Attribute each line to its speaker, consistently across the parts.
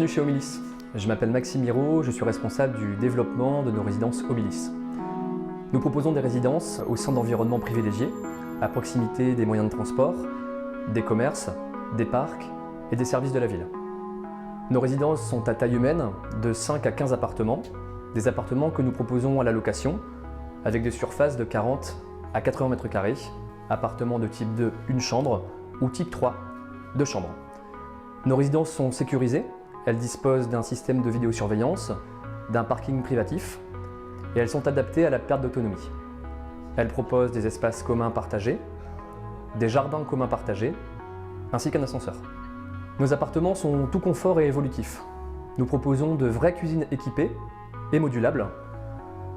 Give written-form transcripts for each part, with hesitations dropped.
Speaker 1: chez Homilis. Je m'appelle Maxime Miro, je suis responsable du développement de nos résidences Homilis. Nous proposons des résidences au sein d'environnements privilégiés, à proximité des moyens de transport, des commerces, des parcs et des services de la ville. Nos résidences sont à taille humaine, de 5 à 15 appartements, des appartements que nous proposons à la location, avec des surfaces de 40 à 80 m², appartements de type 2, une chambre, ou type 3, 2 chambres. Nos résidences sont sécurisées, elles disposent d'un système de vidéosurveillance, d'un parking privatif, et elles sont adaptées à la perte d'autonomie. Elles proposent des espaces communs partagés, des jardins communs partagés, ainsi qu'un ascenseur. Nos appartements sont tout confort et évolutifs. Nous proposons de vraies cuisines équipées et modulables.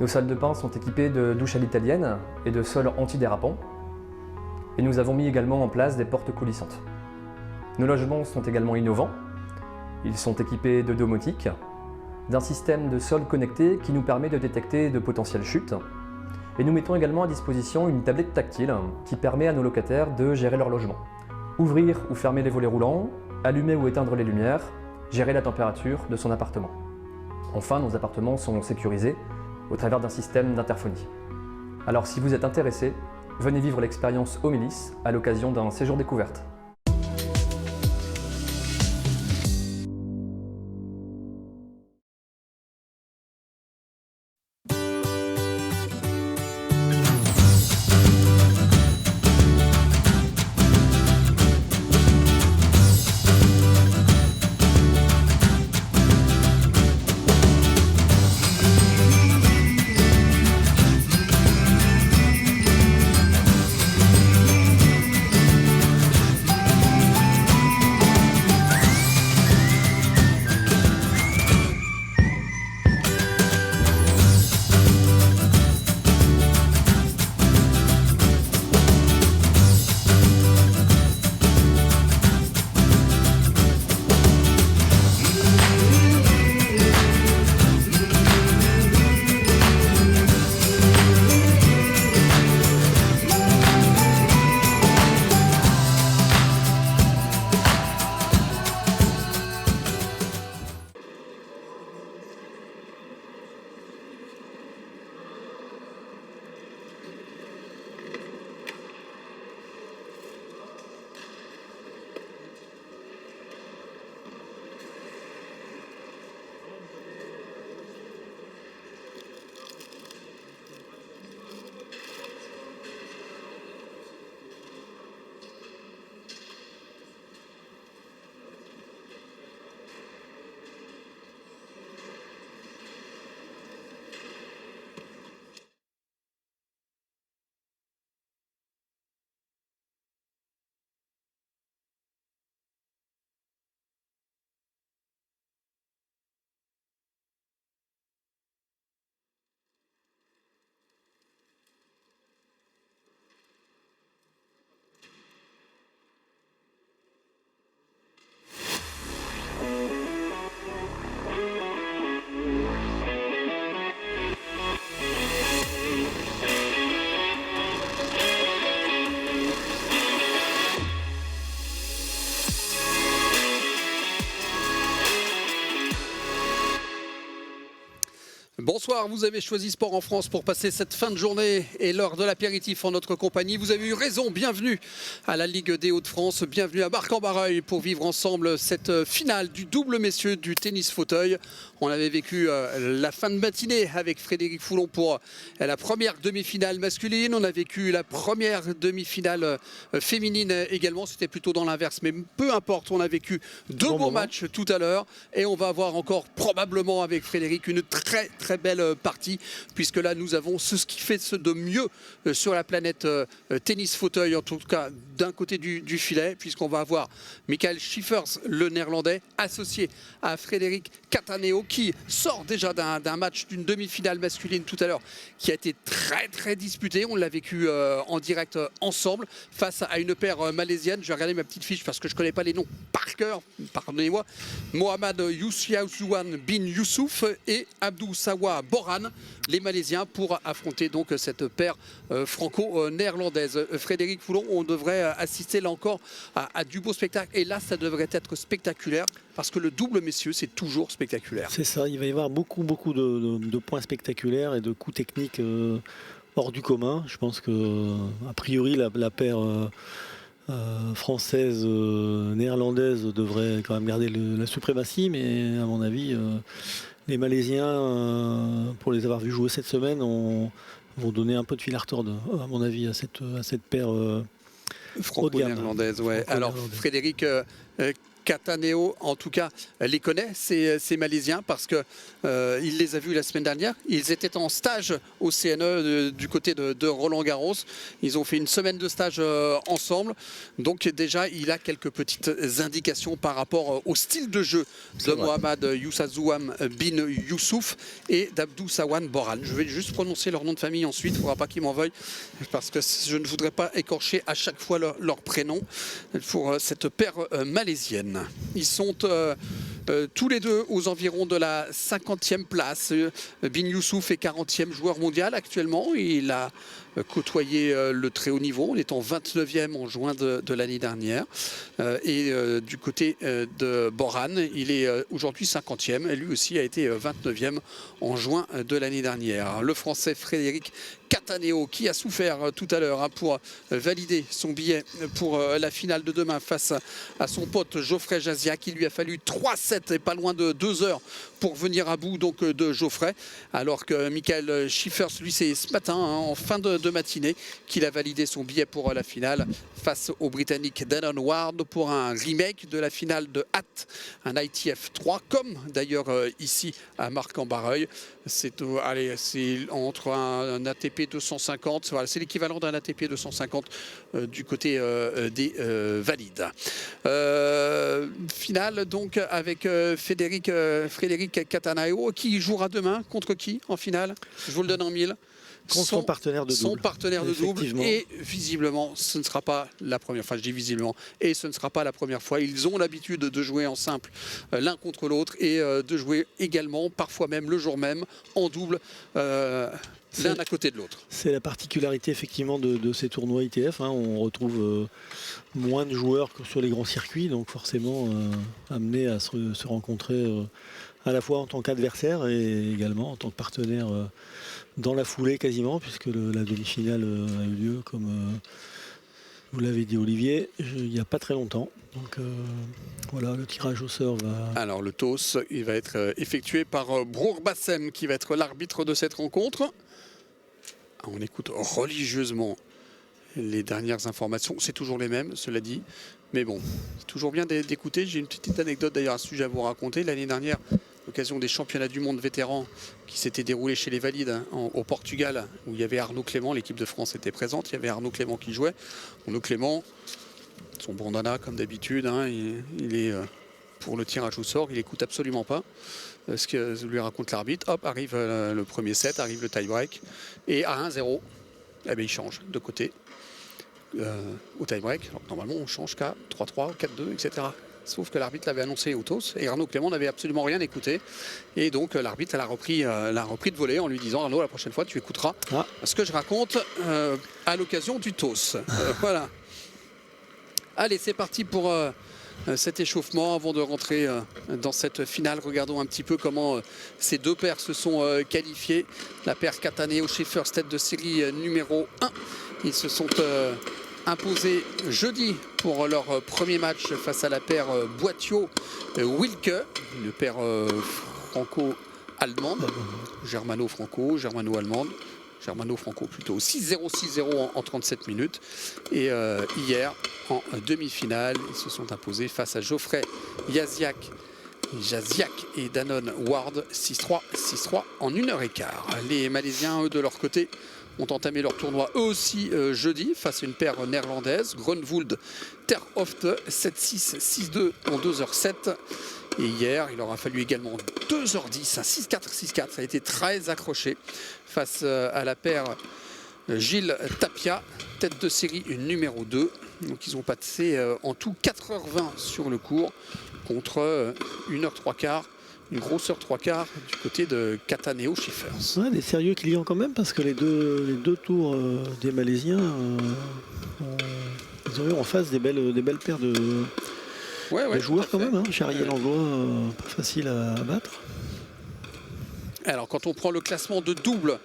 Speaker 1: Nos salles de bain sont équipées de douches à l'italienne et de sols antidérapants. Et nous avons mis également en place des portes coulissantes. Nos logements sont également innovants. Ils sont équipés de domotique, d'un système de sol connecté qui nous permet de détecter de potentielles chutes. Et nous mettons également à disposition une tablette tactile qui permet à nos locataires de gérer leur logement. Ouvrir ou fermer les volets roulants, allumer ou éteindre les lumières, gérer la température de son appartement. Enfin, nos appartements sont sécurisés au travers d'un système d'interphonie. Alors si vous êtes intéressé, venez vivre l'expérience Homilis à l'occasion d'un séjour découverte.
Speaker 2: Bonsoir, vous avez choisi Sport en France pour passer cette fin de journée et l'heure de l'apéritif en notre compagnie. Vous avez eu raison, bienvenue à la Ligue des Hauts-de-France, bienvenue à Marc-en-Barreuil pour vivre ensemble cette finale du double messieurs du tennis fauteuil. On avait vécu la fin de matinée avec Frédéric Foulon pour la première demi-finale masculine. On a vécu la première demi-finale féminine également, c'était plutôt dans l'inverse, mais peu importe, on a vécu deux beaux matchs tout à l'heure et on va avoir encore probablement avec Frédéric une très belle partie, puisque là nous avons ce qui fait de mieux sur la planète tennis fauteuil, en tout cas d'un côté du filet, puisqu'on va avoir Michael Schiffers, le néerlandais, associé à Frédéric Cataneo, qui sort déjà d'un match d'une demi-finale masculine tout à l'heure, qui a été très disputée. On l'a vécu en direct ensemble face à une paire malaisienne. Je vais regarder ma petite fiche parce que je ne connais pas les noms par cœur, pardonnez-moi. Mohamed Youssiaouane bin Youssouf et Abdou Sawa Boran, les Malaisiens, pour affronter donc cette paire franco-néerlandaise. Frédéric Foulon, on devrait assister là encore à du beau spectacle. Et là, ça devrait être spectaculaire parce que le double messieurs, c'est toujours spectaculaire.
Speaker 3: C'est ça, il va y avoir beaucoup de points spectaculaires et de coups techniques hors du commun. Je pense que a priori la paire française néerlandaise devrait quand même garder la suprématie, mais à mon avis les Malaisiens, pour les avoir vus jouer cette semaine, vont donner un peu de fil à retordre, à mon avis, à cette paire
Speaker 2: franco-néerlandaise. Ouais. Alors Frédéric Cataneo, en tout cas, les connaît, ces Malaisiens, parce qu'il les a vus la semaine dernière. Ils étaient en stage au CNE du côté de Roland-Garros. Ils ont fait une semaine de stage ensemble. Donc déjà, il a quelques petites indications par rapport au style de jeu de Mohamed Youssazouam bin Youssouf et d'Abdou Sawan Boran. Je vais juste prononcer leur nom de famille ensuite, il ne faudra pas qu'ils m'en veuillent, parce que je ne voudrais pas écorcher à chaque fois leur prénom pour cette paire malaisienne. Ils sont tous les deux aux environs de la 50e place. Bin Youssouf est 40e joueur mondial actuellement. Il a côtoyé le très haut niveau. On est en 29e en juin de l'année dernière. Et du côté de Boran, il est aujourd'hui 50e. Et lui aussi a été 29e en juin de l'année dernière. Le Français Frédéric Cataneo, qui a souffert tout à l'heure pour valider son billet pour la finale de demain face à son pote Geoffrey Jaziak. Il lui a fallu 3-7 et pas loin de 2 heures pour venir à bout donc de Geoffrey, alors que Michael Schiffers, lui, c'est ce matin, en fin de matinée, qu'il a validé son billet pour la finale face au Britannique Dannon Ward pour un remake de la finale de Hatt, un ITF 3, comme d'ailleurs ici à Marc-en-Barreuil. C'est entre un ATP 250, voilà, c'est l'équivalent d'un ATP 250 du côté des valides. Finale donc avec Frédéric Cataneo, qui jouera demain contre qui en finale? Je vous le donne en mille.
Speaker 3: Contre son partenaire de double.
Speaker 2: Son partenaire de double. Et visiblement, ce ne sera pas la première fois. Je dis visiblement. Et ce ne sera pas la première fois. Ils ont l'habitude de jouer en simple l'un contre l'autre et de jouer également, parfois même le jour même, en double. L'un à côté de l'autre.
Speaker 3: C'est la particularité effectivement de ces tournois ITF. On retrouve moins de joueurs que sur les grands circuits, donc forcément amenés à se rencontrer à la fois en tant qu'adversaire et également en tant que partenaire dans la foulée quasiment, puisque la demi-finale a eu lieu, comme vous l'avez dit Olivier, il n'y a pas très longtemps. Donc voilà, le tirage au sort va...
Speaker 2: Alors le TOS, il va être effectué par Brour Bassem, qui va être l'arbitre de cette rencontre. On écoute religieusement les dernières informations. C'est toujours les mêmes, cela dit. Mais bon, c'est toujours bien d'écouter. J'ai une petite anecdote d'ailleurs à ce sujet à vous raconter. L'année dernière, l'occasion des championnats du monde vétérans qui s'étaient déroulés chez les valides au Portugal, où il y avait Arnaud Clément, l'équipe de France était présente. Il y avait Arnaud Clément qui jouait. Arnaud Clément, son bandana comme d'habitude, il est pour le tirage au sort. Il n'écoute absolument pas ce que lui raconte l'arbitre. Hop, arrive le premier set, arrive le tie-break. Et à 1-0, eh bien, il change de côté au tie-break. Normalement, on change qu'à 3-3, 4-2, etc. Sauf que l'arbitre l'avait annoncé au TOS et Arnaud Clément n'avait absolument rien écouté. Et donc l'arbitre l'a repris de voler en lui disant: Arnaud, la prochaine fois, tu écouteras ce que je raconte à l'occasion du TOS. Voilà. Allez, c'est parti pour cet échauffement avant de rentrer dans cette finale. Regardons un petit peu comment ces deux paires se sont qualifiées. La paire Cataneo-Schiffers, tête de série numéro 1. Ils se sont imposés jeudi pour leur premier match face à la paire Boittio-Wilke, une paire franco-allemande, germano-franco-allemande. Germano-franco plutôt, 6-0, 6-0 en 37 minutes. Et hier, en demi-finale, ils se sont imposés face à Geoffrey Jaziak et Dannon Ward, 6-3, 6-3 en 1h15. Les Malaisiens, eux, de leur côté, ont entamé leur tournoi eux aussi jeudi face à une paire néerlandaise, Grunwald Terhoft, 7-6, 6-2 en 2h07. Et hier, il aura fallu également 2h10, 6-4, 6-4. Ça a été très accroché face à la paire Gilles Tapia, tête de série numéro 2. Donc ils ont passé en tout 4h20 sur le cours contre 1h03 quarts une grosseur 3/4 du côté de Cataneo Schiffers.
Speaker 3: Ouais, des sérieux clients quand même, parce que les deux tours des Malaisiens, ils ont eu en face des belles paires de joueurs quand même. Hein. Charrier Langlois, pas facile à battre.
Speaker 2: Alors quand on prend le classement de double,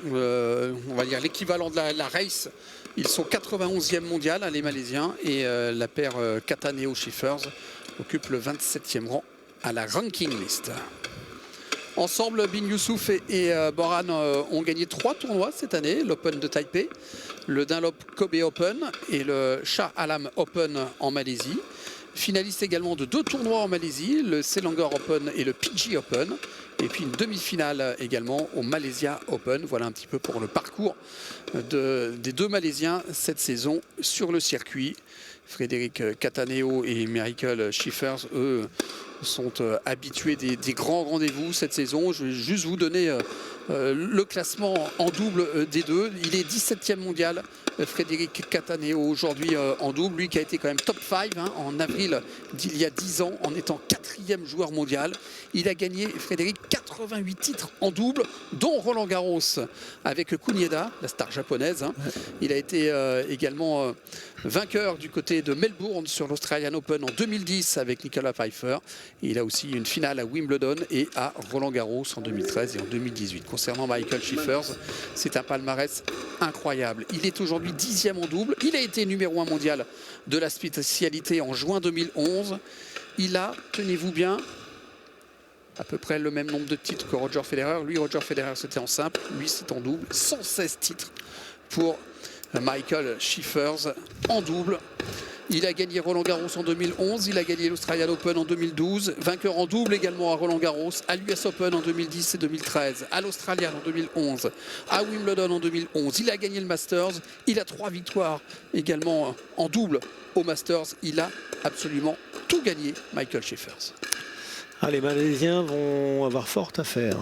Speaker 2: on va dire l'équivalent de la race, ils sont 91e mondial, hein, les Malaisiens, et la paire Cataneo Schiffers occupe le 27e rang à la ranking list. Ensemble, Bin Youssouf et Boran ont gagné 3 tournois cette année, l'Open de Taipei, le Dunlop Kobe Open et le Shah Alam Open en Malaisie. Finaliste également de 2 tournois en Malaisie, le Selangor Open et le PG Open. Et puis une demi-finale également au Malaysia Open. Voilà un petit peu pour le parcours des 2 Malaisiens cette saison sur le circuit. Frédéric Cataneo et Michael Schiffers, eux, sont habitués des grands rendez-vous cette saison. Je vais juste vous donner le classement en double des deux. Il est 17e mondial, Frédéric Cataneo, aujourd'hui en double. Lui qui a été quand même top 5 hein, en avril d'il y a 10 ans en étant 4e joueur mondial. Il a gagné, Frédéric, 88 titres en double, dont Roland Garros avec Kunieda, la star japonaise. Hein. Il a été également vainqueur du côté de Melbourne sur l'Australian Open en 2010 avec Nicolas Pfeiffer. Il a aussi une finale à Wimbledon et à Roland Garros en 2013 et en 2018. Concernant Michael Schiffers, c'est un palmarès incroyable. Il est aujourd'hui 10e en double. Il a été numéro 1 mondial de la spécialité en juin 2011. Il a, tenez-vous bien, à peu près le même nombre de titres que Roger Federer. Lui, Roger Federer, c'était en simple. Lui, c'est en double. 116 titres pour Michael Schiffers en double. Il a gagné Roland Garros en 2011, il a gagné l'Australian Open en 2012, vainqueur en double également à Roland Garros, à l'US Open en 2010 et 2013, à l'Australian en 2011, à Wimbledon en 2011. Il a gagné le Masters, il a 3 victoires également en double au Masters. Il a absolument tout gagné, Michael Schiffers.
Speaker 3: Ah, les Malaisiens vont avoir fort à faire.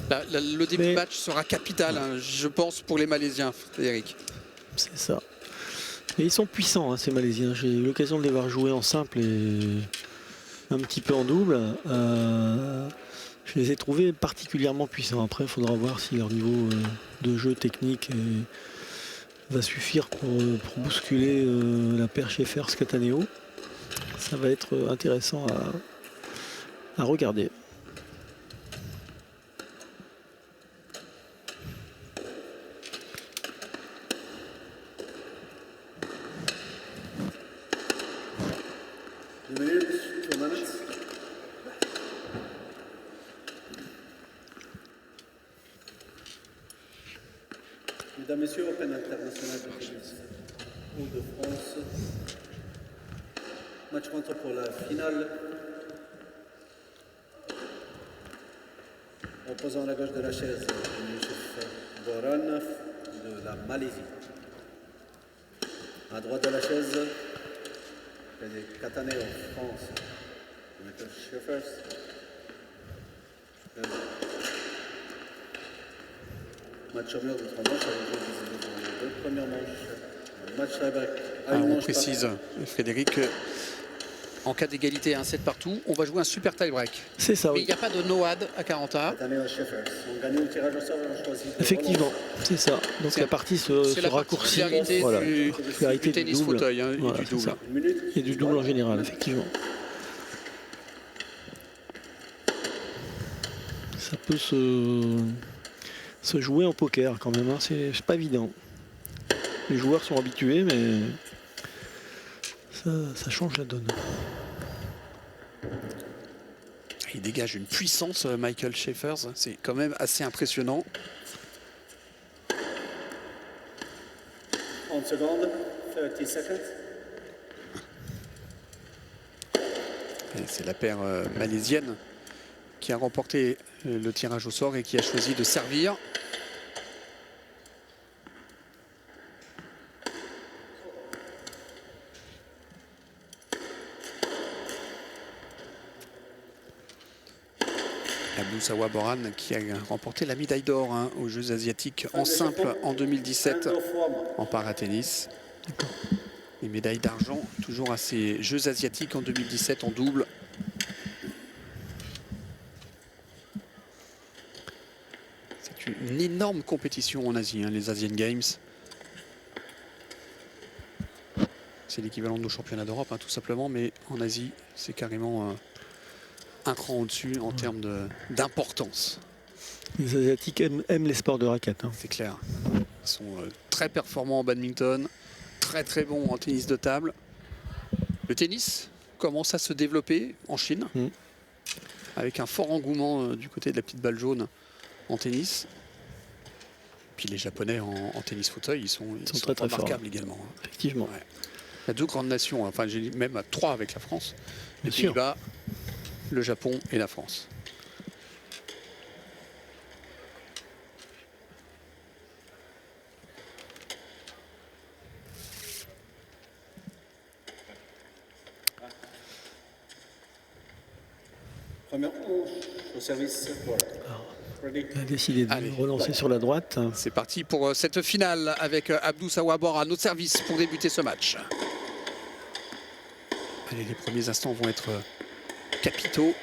Speaker 2: Le début de match sera capital, hein, je pense, pour les Malaisiens, Frédéric. C'est
Speaker 3: ça. Et ils sont puissants, hein, ces Malaisiens. J'ai eu l'occasion de les voir jouer en simple et un petit peu en double. Je les ai trouvés particulièrement puissants. Après, il faudra voir si leur niveau de jeu technique va suffire pour bousculer la paire Schiffers-Cataneo. Ça va être intéressant à regarder.
Speaker 4: Mesdames, Messieurs, Open international de Hauts-de-France. Match contre pour la finale. Opposant à la gauche de la chaise, Youssouf Boran de la Malaisie. À droite de la chaise, Cataneo, France. Michael Schiffers. Match au mur de 3 manches avec les 2 premières manches. Match tie-break.
Speaker 2: On précise, Frédéric, en cas d'égalité à 1 set partout, on va jouer un super tie-break.
Speaker 3: C'est ça,
Speaker 2: mais il n'y a pas de no-ad à 40 A.
Speaker 3: Effectivement, c'est ça. Donc la partie se raccourcit.
Speaker 2: Voilà. Du tennis fauteuil hein,
Speaker 3: voilà,
Speaker 2: et du double.
Speaker 3: Et du double en général, effectivement. Ça peut se jouer en poker quand même, hein. C'est pas évident. Les joueurs sont habitués, mais ça change la donne.
Speaker 2: Il dégage une puissance, Michael Schiffers. C'est quand même assez impressionnant.
Speaker 4: 30 secondes, 30 seconds.
Speaker 2: C'est la paire malaisienne qui a remporté le tirage au sort et qui a choisi de servir. Abdousawa Boran qui a remporté la médaille d'or hein, aux Jeux asiatiques en simple en 2017 en paratennis. Et médaille d'argent toujours à ces Jeux asiatiques en 2017 en double. une énorme compétition en Asie, hein, les Asian Games. C'est l'équivalent de nos championnats d'Europe, hein, tout simplement, mais en Asie, c'est carrément un cran au-dessus en termes d'importance.
Speaker 3: Les Asiatiques aiment les sports de raquette. Hein.
Speaker 2: C'est clair. Ils sont très performants en badminton, très très bons en tennis de table. Le tennis commence à se développer en Chine, avec un fort engouement du côté de la petite balle jaune en tennis. Puis les Japonais en tennis fauteuil, ils sont
Speaker 3: très, très
Speaker 2: remarquables
Speaker 3: forts.
Speaker 2: également. Hein.
Speaker 3: Effectivement.
Speaker 2: Ouais. Il y a deux grandes nations, enfin j'ai dit même 3 avec la France. Les
Speaker 3: Bien sûr.
Speaker 2: Pays-Bas, le Japon et la France.
Speaker 4: Première manche au service. Voilà. Ready.
Speaker 3: Il a décidé de
Speaker 2: Allez.
Speaker 3: relancer sur la droite.
Speaker 2: C'est parti pour cette finale avec Abdou Sawabor à notre service pour débuter ce match. Allez, les premiers instants vont être capitaux.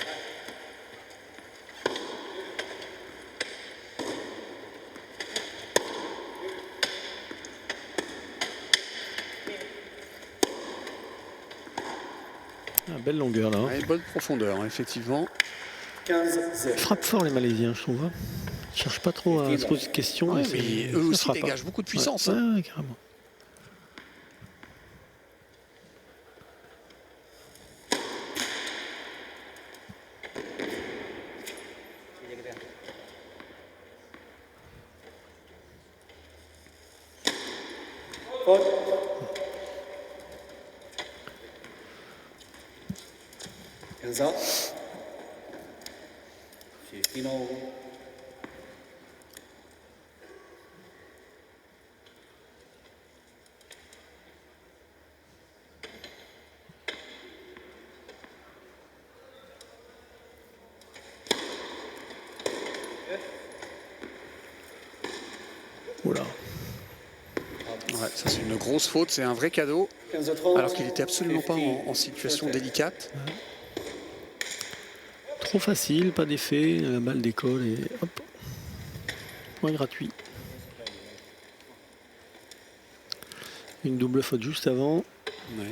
Speaker 3: Belle longueur là. Hein.
Speaker 2: Ouais, bonne profondeur, hein, effectivement.
Speaker 4: 15-0.
Speaker 3: Ils frappent fort les Malaisiens, je trouve. Hein. Ils ne cherchent pas trop à se poser de questions.
Speaker 2: Ouais,
Speaker 3: mais
Speaker 2: mais
Speaker 3: ça
Speaker 2: eux aussi
Speaker 3: frappe,
Speaker 2: dégagent
Speaker 3: hein.
Speaker 2: beaucoup de puissance.
Speaker 3: Ouais,
Speaker 2: Hein.
Speaker 3: ouais, carrément.
Speaker 4: Faute. 15 ans. C'est final.
Speaker 3: Oula.
Speaker 2: Ouais, ça c'est une grosse faute, c'est un vrai cadeau.
Speaker 4: 15-30.
Speaker 2: Alors qu'il n'était absolument pas en situation délicate.
Speaker 3: Trop facile, pas d'effet. La balle décolle et hop. Point gratuit. Une double faute juste avant.
Speaker 2: Ouais.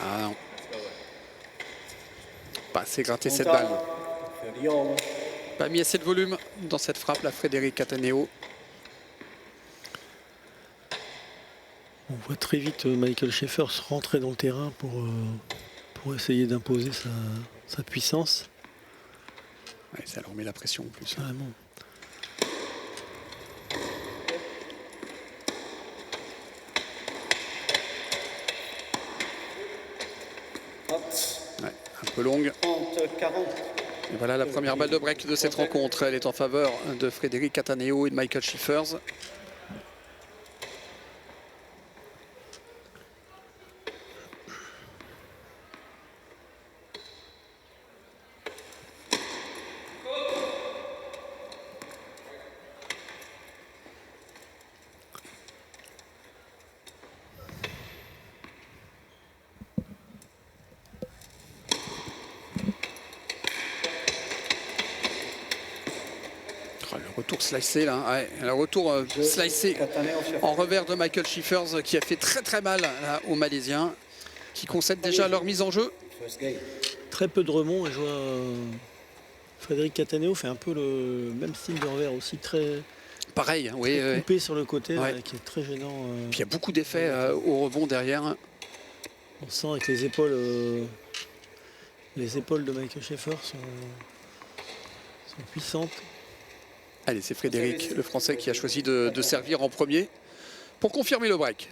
Speaker 2: Ah non. Pas assez gratté cette balle.
Speaker 4: Lyon.
Speaker 2: Pas mis assez de volume dans cette frappe, la Frédéric Cataneo.
Speaker 3: On voit très vite Michael Schaefer se rentrer dans le terrain pour essayer d'imposer sa puissance.
Speaker 2: Ouais, ça leur met la pression en plus.
Speaker 3: Carrément.
Speaker 4: Hop.
Speaker 2: Ouais, un peu longue.
Speaker 4: 30-40.
Speaker 2: Et voilà la première balle de break de cette rencontre. Elle est en faveur de Frédéric Cataneo et de Michael Schiffers. Le retour slicé là, ouais, le retour slicé
Speaker 4: Cataneo sur
Speaker 2: en revers de Michael Schiffers qui a fait très mal là, aux Malaisiens qui concèdent déjà leur mise en jeu.
Speaker 4: first game.
Speaker 3: Très peu de remont et je vois Frédéric Cataneo fait un peu le même style de revers aussi, très
Speaker 2: Pareil, oui. oui.
Speaker 3: coupé sur le côté,
Speaker 2: Ouais.
Speaker 3: là, qui est très gênant.
Speaker 2: Puis il y a beaucoup d'effets au rebond derrière.
Speaker 3: On sent avec les épaules de Michael Schaefer sont puissantes.
Speaker 2: Allez, c'est Frédéric, le Français, qui a choisi de servir en premier pour confirmer le break.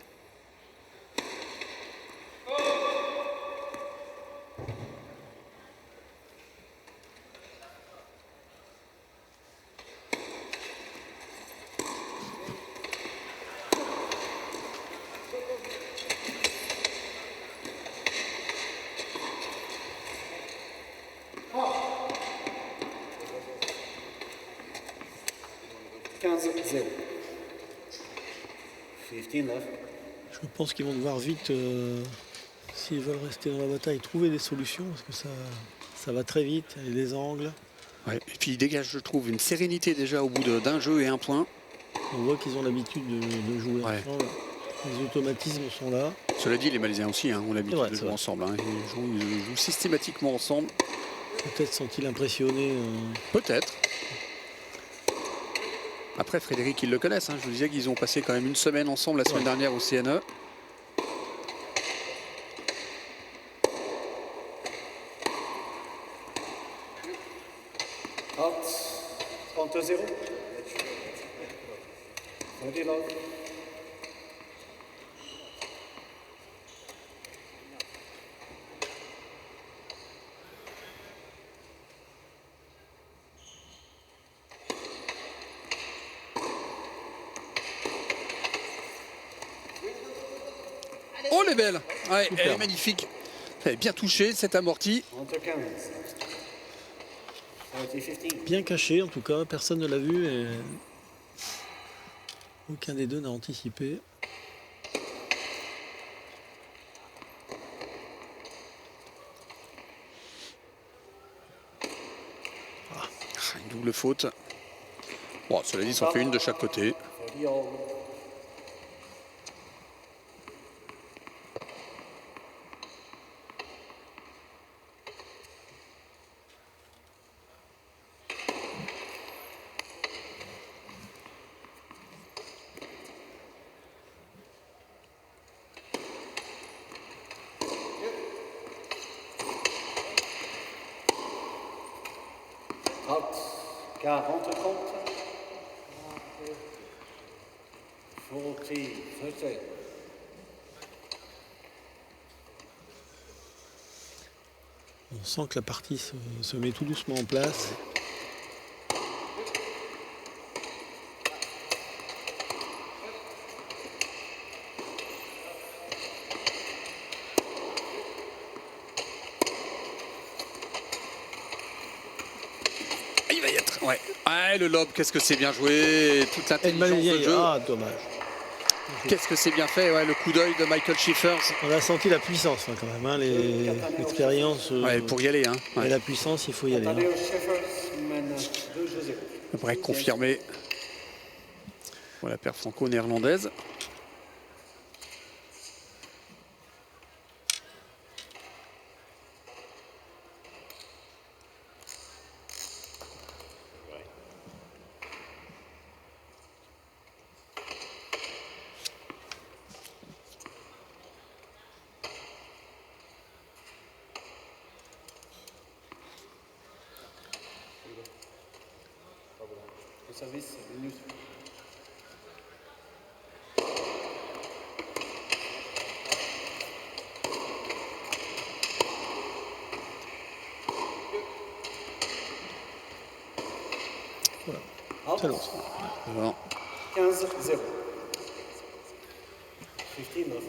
Speaker 4: 0. 15 love.
Speaker 3: Je pense qu'ils vont devoir vite, s'ils veulent rester dans la bataille, trouver des solutions, parce que ça va très vite, il y a des angles.
Speaker 2: Ouais. Et puis il dégage, je trouve, une sérénité déjà au bout d'un jeu et un point.
Speaker 3: On voit qu'ils ont l'habitude de jouer ensemble. Les automatismes sont là.
Speaker 2: Cela dit, les Malaisiens aussi ont l'habitude de jouer
Speaker 3: vrai.
Speaker 2: ensemble. Ils jouent systématiquement ensemble.
Speaker 3: Peut-être sont-ils impressionnés.
Speaker 2: Peut-être. Après, Frédéric, ils le connaissent. Je vous disais qu'ils ont passé quand même une semaine ensemble la semaine dernière au CNE.
Speaker 4: Out. 30-0. 30 love.
Speaker 2: Oh, elle est belle. Ouais, elle est magnifique. Elle est bien touchée, cette amortie.
Speaker 4: Entre 15. 40-15.
Speaker 3: Bien caché en tout cas, personne ne l'a vu et aucun des deux n'a anticipé.
Speaker 2: Une double faute. Bon, cela dit, ça en fait une de chaque côté.
Speaker 4: 30 all. Out. 40-30. 40-30.
Speaker 3: On sent que la partie se met tout doucement en place.
Speaker 2: Il va y être. Ouais. Ah, le lob, qu'est-ce que c'est bien joué. Toute
Speaker 3: Et le
Speaker 2: l'intelligence de
Speaker 3: Malaisien,
Speaker 2: jeu.
Speaker 3: ah dommage.
Speaker 2: Qu'est-ce que c'est bien fait. Ouais, le coup d'œil de Michael Schiffers.
Speaker 3: On a senti la puissance quand même, l'expérience
Speaker 2: Ouais, pour y aller.
Speaker 3: et la puissance, il faut y aller.
Speaker 4: Tadeo Schiffers mène 2-0.
Speaker 2: Après, confirmé. Voilà, paire franco-néerlandaise.
Speaker 4: Le service, minute.
Speaker 3: Voilà. Très long.
Speaker 2: Alors,
Speaker 4: 15-0. 15 love.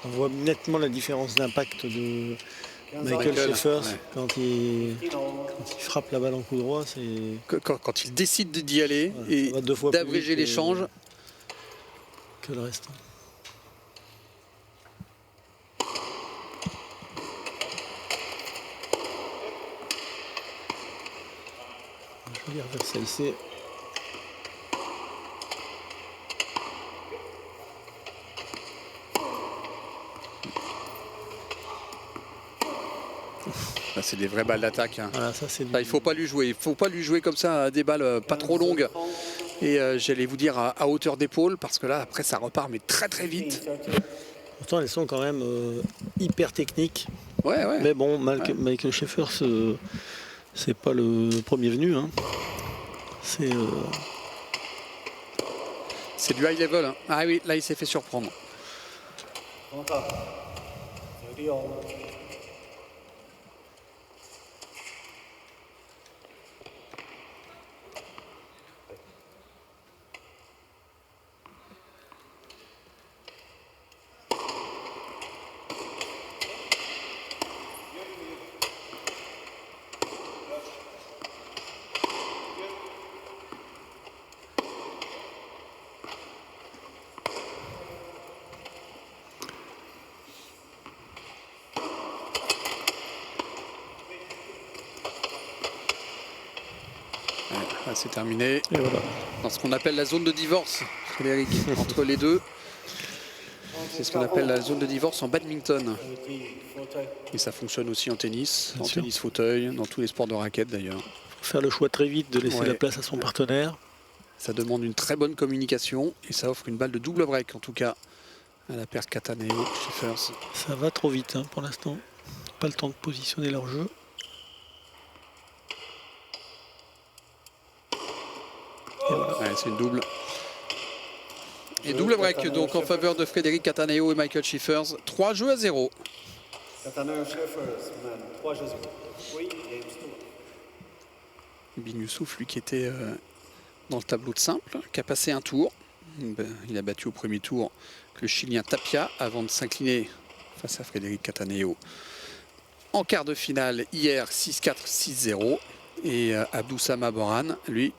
Speaker 3: On voit nettement la différence d'impact de Michael
Speaker 2: Michael,
Speaker 3: Schiffers
Speaker 2: ouais.
Speaker 3: quand il frappe la balle en coup droit. C'est
Speaker 2: quand il décide d'y aller
Speaker 3: Voilà,
Speaker 2: et
Speaker 3: ça va 2 fois plus
Speaker 2: d'abréger
Speaker 3: vite
Speaker 2: l'échange.
Speaker 3: que le reste. Joli reversal ici.
Speaker 2: Là, c'est des vraies balles d'attaque.
Speaker 3: Voilà, ça c'est
Speaker 2: Là, il ne faut pas lui jouer. Il faut pas lui jouer comme ça à des balles pas trop longues. Et j'allais vous dire à hauteur d'épaule, parce que là, après, ça repart, mais très très vite.
Speaker 3: Pourtant, elles sont quand même hyper techniques.
Speaker 2: Ouais, ouais.
Speaker 3: Mais bon, Michael Schaefer, c'est pas le premier venu. Hein. C'est
Speaker 2: du high level. Hein. Ah oui, là il s'est fait surprendre. Là, c'est terminé.
Speaker 3: et voilà.
Speaker 2: Dans ce qu'on appelle la zone de divorce, Frédéric, entre les deux. C'est ce qu'on appelle la zone de divorce en badminton. Et ça fonctionne aussi en tennis,
Speaker 3: Bien
Speaker 2: en
Speaker 3: sûr.
Speaker 2: tennis fauteuil, dans tous les sports de raquettes d'ailleurs.
Speaker 3: Faut faire le choix très vite de laisser
Speaker 2: Ouais.
Speaker 3: la place à son partenaire.
Speaker 2: Ça demande une très bonne communication et ça offre une balle de double break en tout cas à la paire Cattaneo Schiffers.
Speaker 3: Ça va trop vite hein, pour l'instant. Pas le temps de positionner leur jeu. Et voilà.
Speaker 2: Ouais, c'est une double. Et double break donc en faveur de Frédéric Cattaneo et Michael Schiffers. 3-0.
Speaker 4: Cattaneo Schiffers mène 3-0. Oui, James Stewart.
Speaker 2: Binyoussouf, lui qui était dans le tableau de simple, qui a passé un tour. Il a battu au premier tour le Chilien Tapia avant de s'incliner face à Frédéric Cattaneo. En quart de finale hier 6-4, 6-0. Et Abdoussama Boran, lui,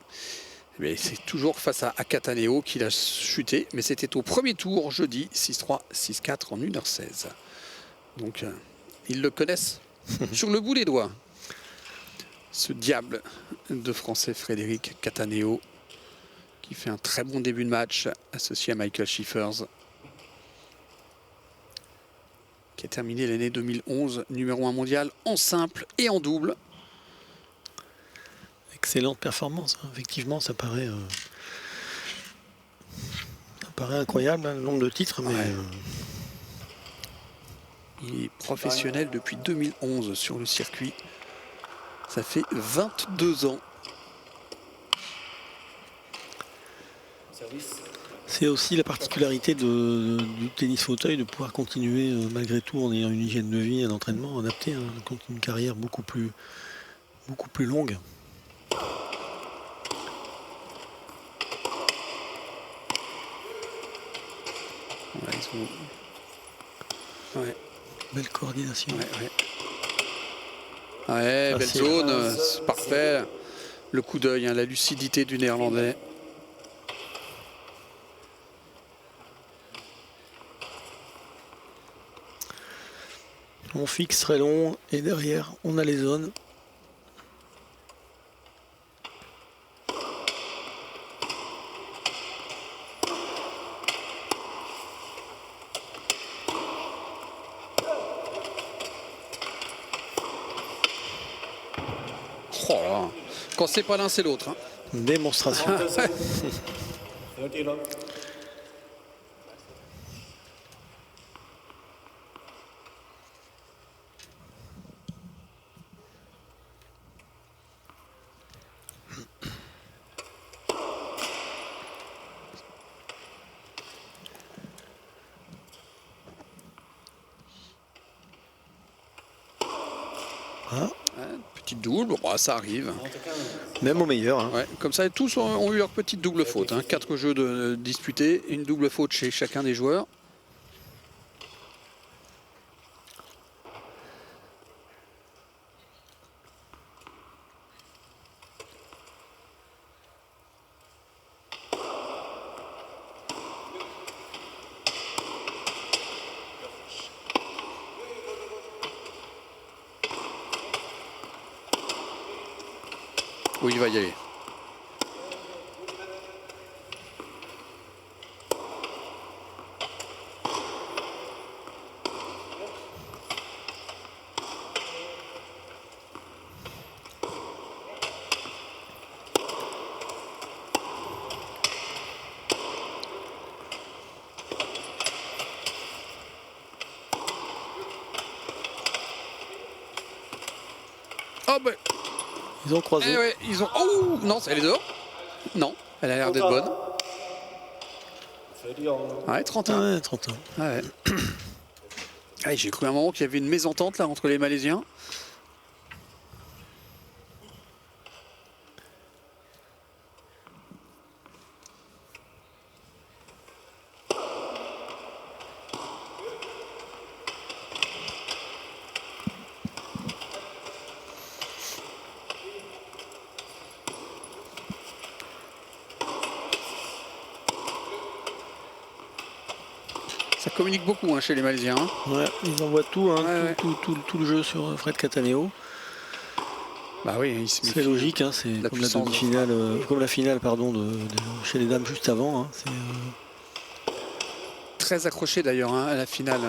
Speaker 2: c'est toujours face à Cattaneo qu'il a chuté. Mais c'était au premier tour jeudi 6-3, 6-4 en 1h16. Donc ils le connaissent sur le bout des doigts. Ce diable de Français Frédéric Cattaneo qui fait un très bon début de match associé à Michael Schiffers qui a terminé l'année 2011 numéro 1 mondial en simple et en double.
Speaker 3: Excellente performance. Hein. Effectivement, ça paraît incroyable hein, le nombre de titres, mais
Speaker 2: Ouais. Il est professionnel depuis 2011 sur le circuit. Ça fait 22 ans.
Speaker 4: Service.
Speaker 3: c'est aussi la particularité du tennis fauteuil de pouvoir continuer malgré tout en ayant une hygiène de vie, un entraînement adapté, hein, donc une carrière beaucoup plus longue.
Speaker 2: Ouais, ils ont... ouais.
Speaker 3: Belle coordination.
Speaker 2: Ouais, belle
Speaker 3: c'est-
Speaker 2: zone, c'est parfait. Le coup d'œil, hein, la lucidité du Néerlandais.
Speaker 3: On fixe très long et derrière on a les zones.
Speaker 2: Oh là. Quand c'est pas l'un, c'est l'autre. Hein.
Speaker 3: Démonstration.
Speaker 4: 30 love.
Speaker 3: Ah,
Speaker 2: Petite double, bah, ça arrive.
Speaker 3: même au meilleur. Hein.
Speaker 2: Ouais, comme ça, tous ont eu leur petite double faute. Hein. 4 jeux disputés, une double faute chez chacun des joueurs. Oui, il va y aller. Oh, bah,
Speaker 3: Ils ont croisé.
Speaker 2: eh ouais, ils ont. Oh non, elle est dehors. Non, elle a l'air d'être bonne. Ouais, 31.
Speaker 3: Ah ouais, 30 ans.
Speaker 2: Ouais. Ah, j'ai cru à un moment qu'il y avait une mésentente là entre les Malaisiens. Ça communique beaucoup chez les Malaisiens.
Speaker 3: Ouais, ils envoient tout, hein,
Speaker 2: Ouais,
Speaker 3: tout le jeu sur Fred Cattaneo.
Speaker 2: Bah oui, il se
Speaker 3: C'est logique, hein, c'est
Speaker 2: la
Speaker 3: comme la
Speaker 2: puissance.
Speaker 3: demi-finale, comme la finale pardon, chez les dames juste avant. Hein,
Speaker 2: Très accroché d'ailleurs à la finale.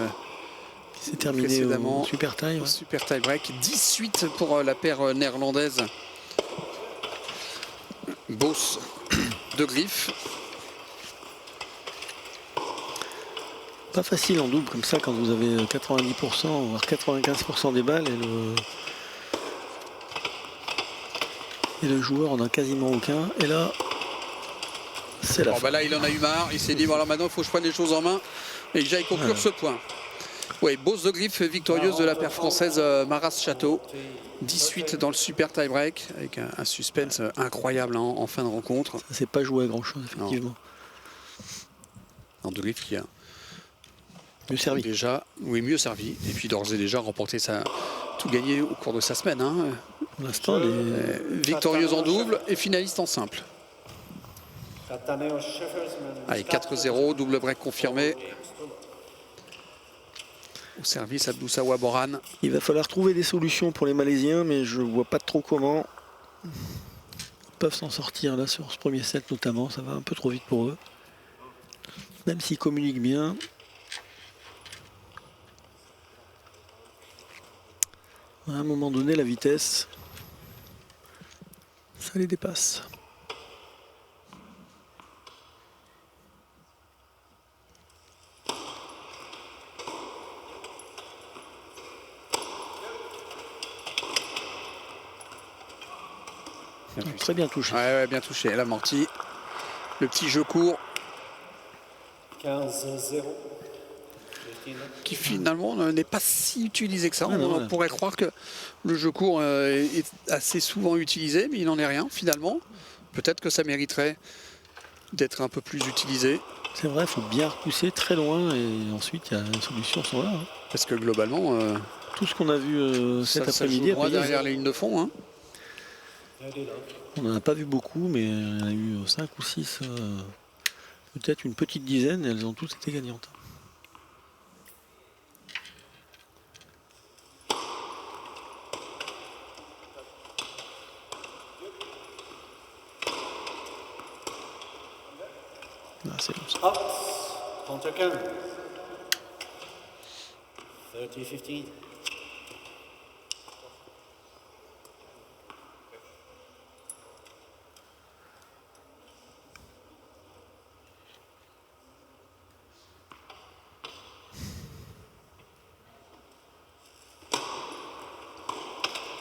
Speaker 3: c'est terminé
Speaker 2: Précédemment,
Speaker 3: au super tie. Ouais.
Speaker 2: Super tie break. 18 pour la paire néerlandaise. Boss de Griff.
Speaker 3: Pas facile en double comme ça quand vous avez 90%, voire 95% des balles et le joueur en a quasiment aucun. Et là, c'est la fin.
Speaker 2: Bah là, il en a eu marre. Il s'est dit voilà, maintenant il faut que je prenne les choses en main et que j'aille conclure ce point. Oui, Boss de Griff victorieuse de la paire française Maras Château. 18 dans le super tie break avec un suspense incroyable en fin de rencontre.
Speaker 3: Ça s'est pas joué à grand chose effectivement.
Speaker 2: Non, de Griff qui a
Speaker 3: Mieux servi.
Speaker 2: déjà, oui, mieux servi. Et puis d'ores et déjà remporté tout gagné au cours de sa semaine. Hein.
Speaker 3: Pour l'instant, les...
Speaker 2: Victorieuse en double et finaliste en simple. Allez, 4-0, double break confirmé. Au service Abdoussawa Boran.
Speaker 3: il va falloir trouver des solutions pour les Malaisiens, mais je vois pas trop comment ils peuvent s'en sortir là sur ce premier set notamment. Ça va un peu trop vite pour eux. Même s'ils communiquent bien. À un moment donné, la vitesse, ça les dépasse. Très bien touché.
Speaker 2: Ouais, bien touché. Elle a amorti. Le petit jeu court
Speaker 4: 15-0.
Speaker 2: qui finalement n'est pas si utilisé que ça.
Speaker 3: Ouais,
Speaker 2: On
Speaker 3: ouais.
Speaker 2: pourrait croire que le jeu court est assez souvent utilisé, mais il n'en est rien finalement. Peut-être que ça mériterait d'être un peu plus utilisé.
Speaker 3: C'est vrai, il faut bien repousser très loin et ensuite les solutions sont là. Hein.
Speaker 2: Parce que globalement,
Speaker 3: Tout ce qu'on a vu cet
Speaker 2: ça
Speaker 3: après-midi,
Speaker 2: joue droit
Speaker 3: après,
Speaker 2: derrière les lignes de fond. Hein.
Speaker 3: on n'en a pas vu beaucoup, mais il y en a eu 5 ou 6, peut-être une petite dizaine, et elles ont toutes été gagnantes. Ah, c'est bon ça.
Speaker 4: Up. Counter 15. 30-15.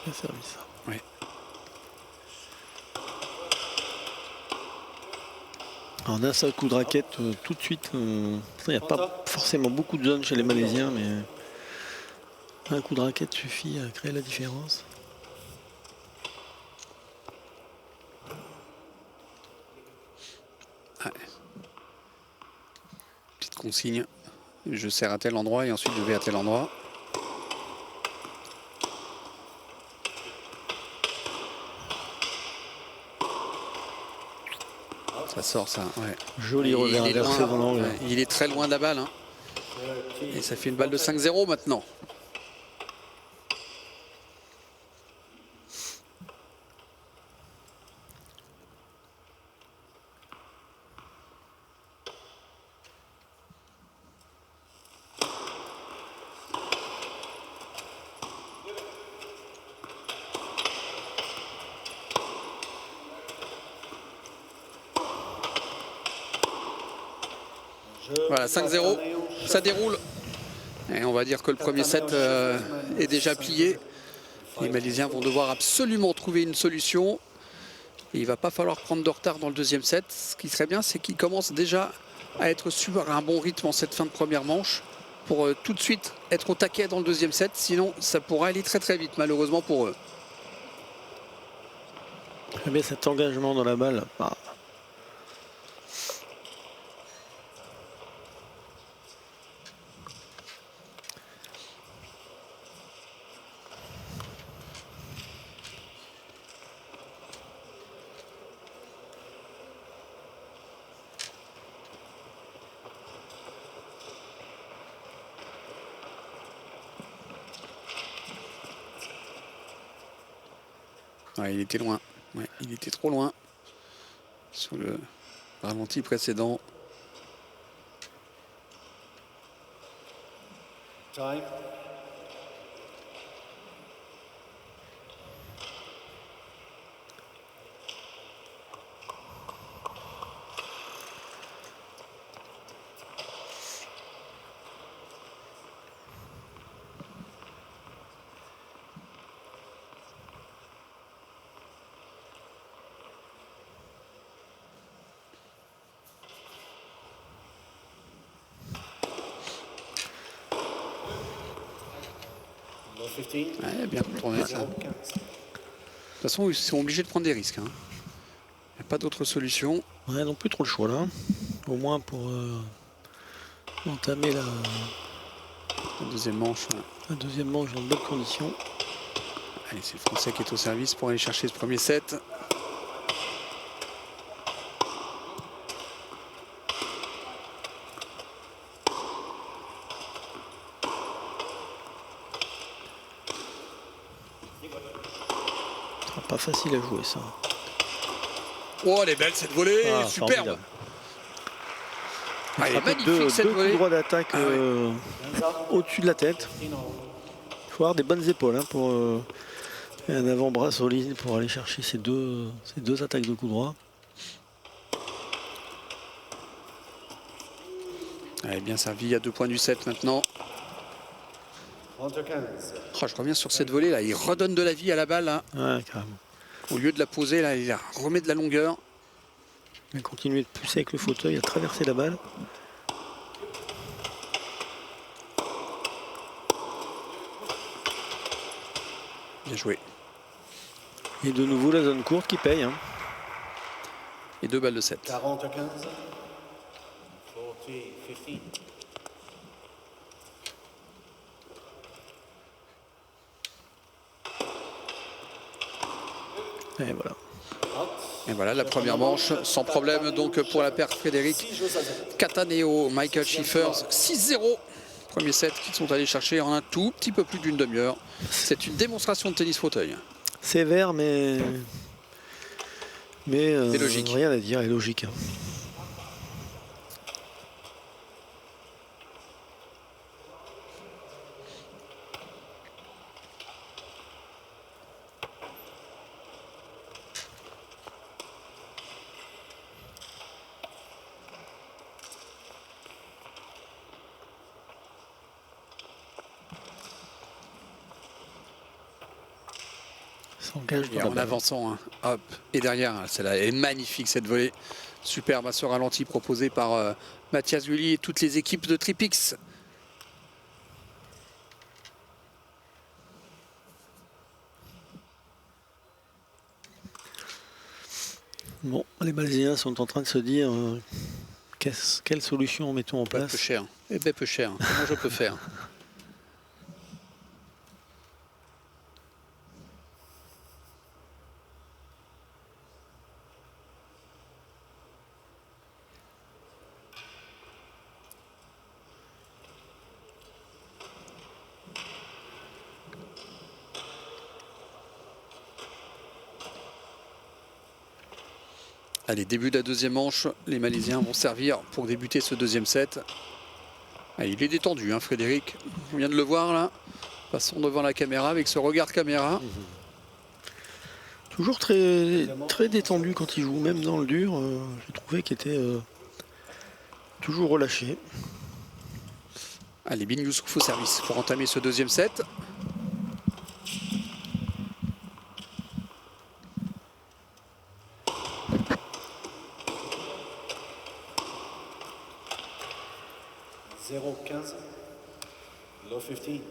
Speaker 3: Bien servi ça.
Speaker 2: Ouais.
Speaker 3: Alors d'un seul coup de raquette, tout de suite, il n'y a pas forcément beaucoup de zones chez les Malaisiens, mais un coup de raquette suffit à créer la différence.
Speaker 2: Ouais. Petite consigne. Je serre à tel endroit et ensuite je vais à tel endroit. Ça sort ça, ouais.
Speaker 3: Joli
Speaker 2: Il
Speaker 3: revers
Speaker 2: est
Speaker 3: inversé
Speaker 2: loin,
Speaker 3: dans l'angle.
Speaker 2: ouais, il est très loin de la balle. Hein. Et ça fait une balle de 5-0 maintenant. Voilà, 5-0, ça déroule. Et on va dire que le premier set est déjà plié. Les Malaisiens vont devoir absolument trouver une solution. Et il ne va pas falloir prendre de retard dans le deuxième set. Ce qui serait bien, c'est qu'ils commencent déjà à être sur un bon rythme en cette fin de première manche pour tout de suite être au taquet dans le deuxième set. Sinon, ça pourra aller très très vite, malheureusement pour eux.
Speaker 3: J'aime bien cet engagement dans la balle. Ah.
Speaker 2: Ouais, il était loin. Ouais, il était trop loin sur le ralenti précédent.
Speaker 4: Time.
Speaker 2: Ouais, bien contourné ça. De toute façon, ils sont obligés de prendre des risques. Il n'y a pas d'autre solution.
Speaker 3: Ouais, non plus trop le choix là. Au moins pour entamer la
Speaker 2: deuxième manche.
Speaker 3: la deuxième manche dans de bonnes conditions.
Speaker 2: Allez, c'est le Français qui est au service pour aller chercher ce premier set.
Speaker 3: Pas facile à jouer ça.
Speaker 2: Oh, elle est belle cette volée, superbe.
Speaker 3: Formidable.
Speaker 2: Elle est magnifique
Speaker 3: deux
Speaker 2: cette
Speaker 3: coups
Speaker 2: volée.
Speaker 3: droits d'attaque au-dessus de la tête. Il faut avoir des bonnes épaules pour et un avant-bras solide pour aller chercher ces deux attaques de coups droits.
Speaker 2: Elle est bien servie à 2 points du set maintenant. Oh, je reviens sur cette volée là, il redonne de la vie à la balle là.
Speaker 3: Ouais, carrément.
Speaker 2: Au lieu de la poser là, il remet de la longueur.
Speaker 3: Il va continuer de pousser avec le fauteuil à traverser la balle.
Speaker 2: Bien joué.
Speaker 3: Et de nouveau la zone courte qui paye.
Speaker 2: Et 2 balles de 7.
Speaker 4: 40 à 15. 40, 15.
Speaker 3: Et voilà.
Speaker 2: Et voilà la première manche, sans problème donc pour la paire Frédéric Cataneo, Michael Schiffer, 6-0. Premier set qu'ils sont allés chercher en un tout petit peu plus d'une demi-heure. C'est une démonstration de tennis fauteuil.
Speaker 3: Sévère mais
Speaker 2: logique.
Speaker 3: Rien à dire, est logique.
Speaker 2: Et en avançant, hop, et derrière, celle-là est magnifique cette volée. Superbe à ce ralenti proposé par Mathias Gulli et toutes les équipes de Tripix.
Speaker 3: Bon, les Malaisiens sont en train de se dire quelle solution mettons en
Speaker 2: Pas
Speaker 3: place.
Speaker 2: peu cher. Eh ben peu cher. Comment je peux faire? Allez, début de la deuxième manche, les Malaisiens vont servir pour débuter ce deuxième set. Allez, il est détendu, Frédéric. On vient de le voir là. Passons devant la caméra avec ce regard caméra.
Speaker 3: Toujours très détendu quand il joue, même dans le dur. J'ai trouvé qu'il était toujours relâché.
Speaker 2: Allez, Bin Youssouf au service pour entamer ce deuxième set.
Speaker 4: 0-15. Low 15.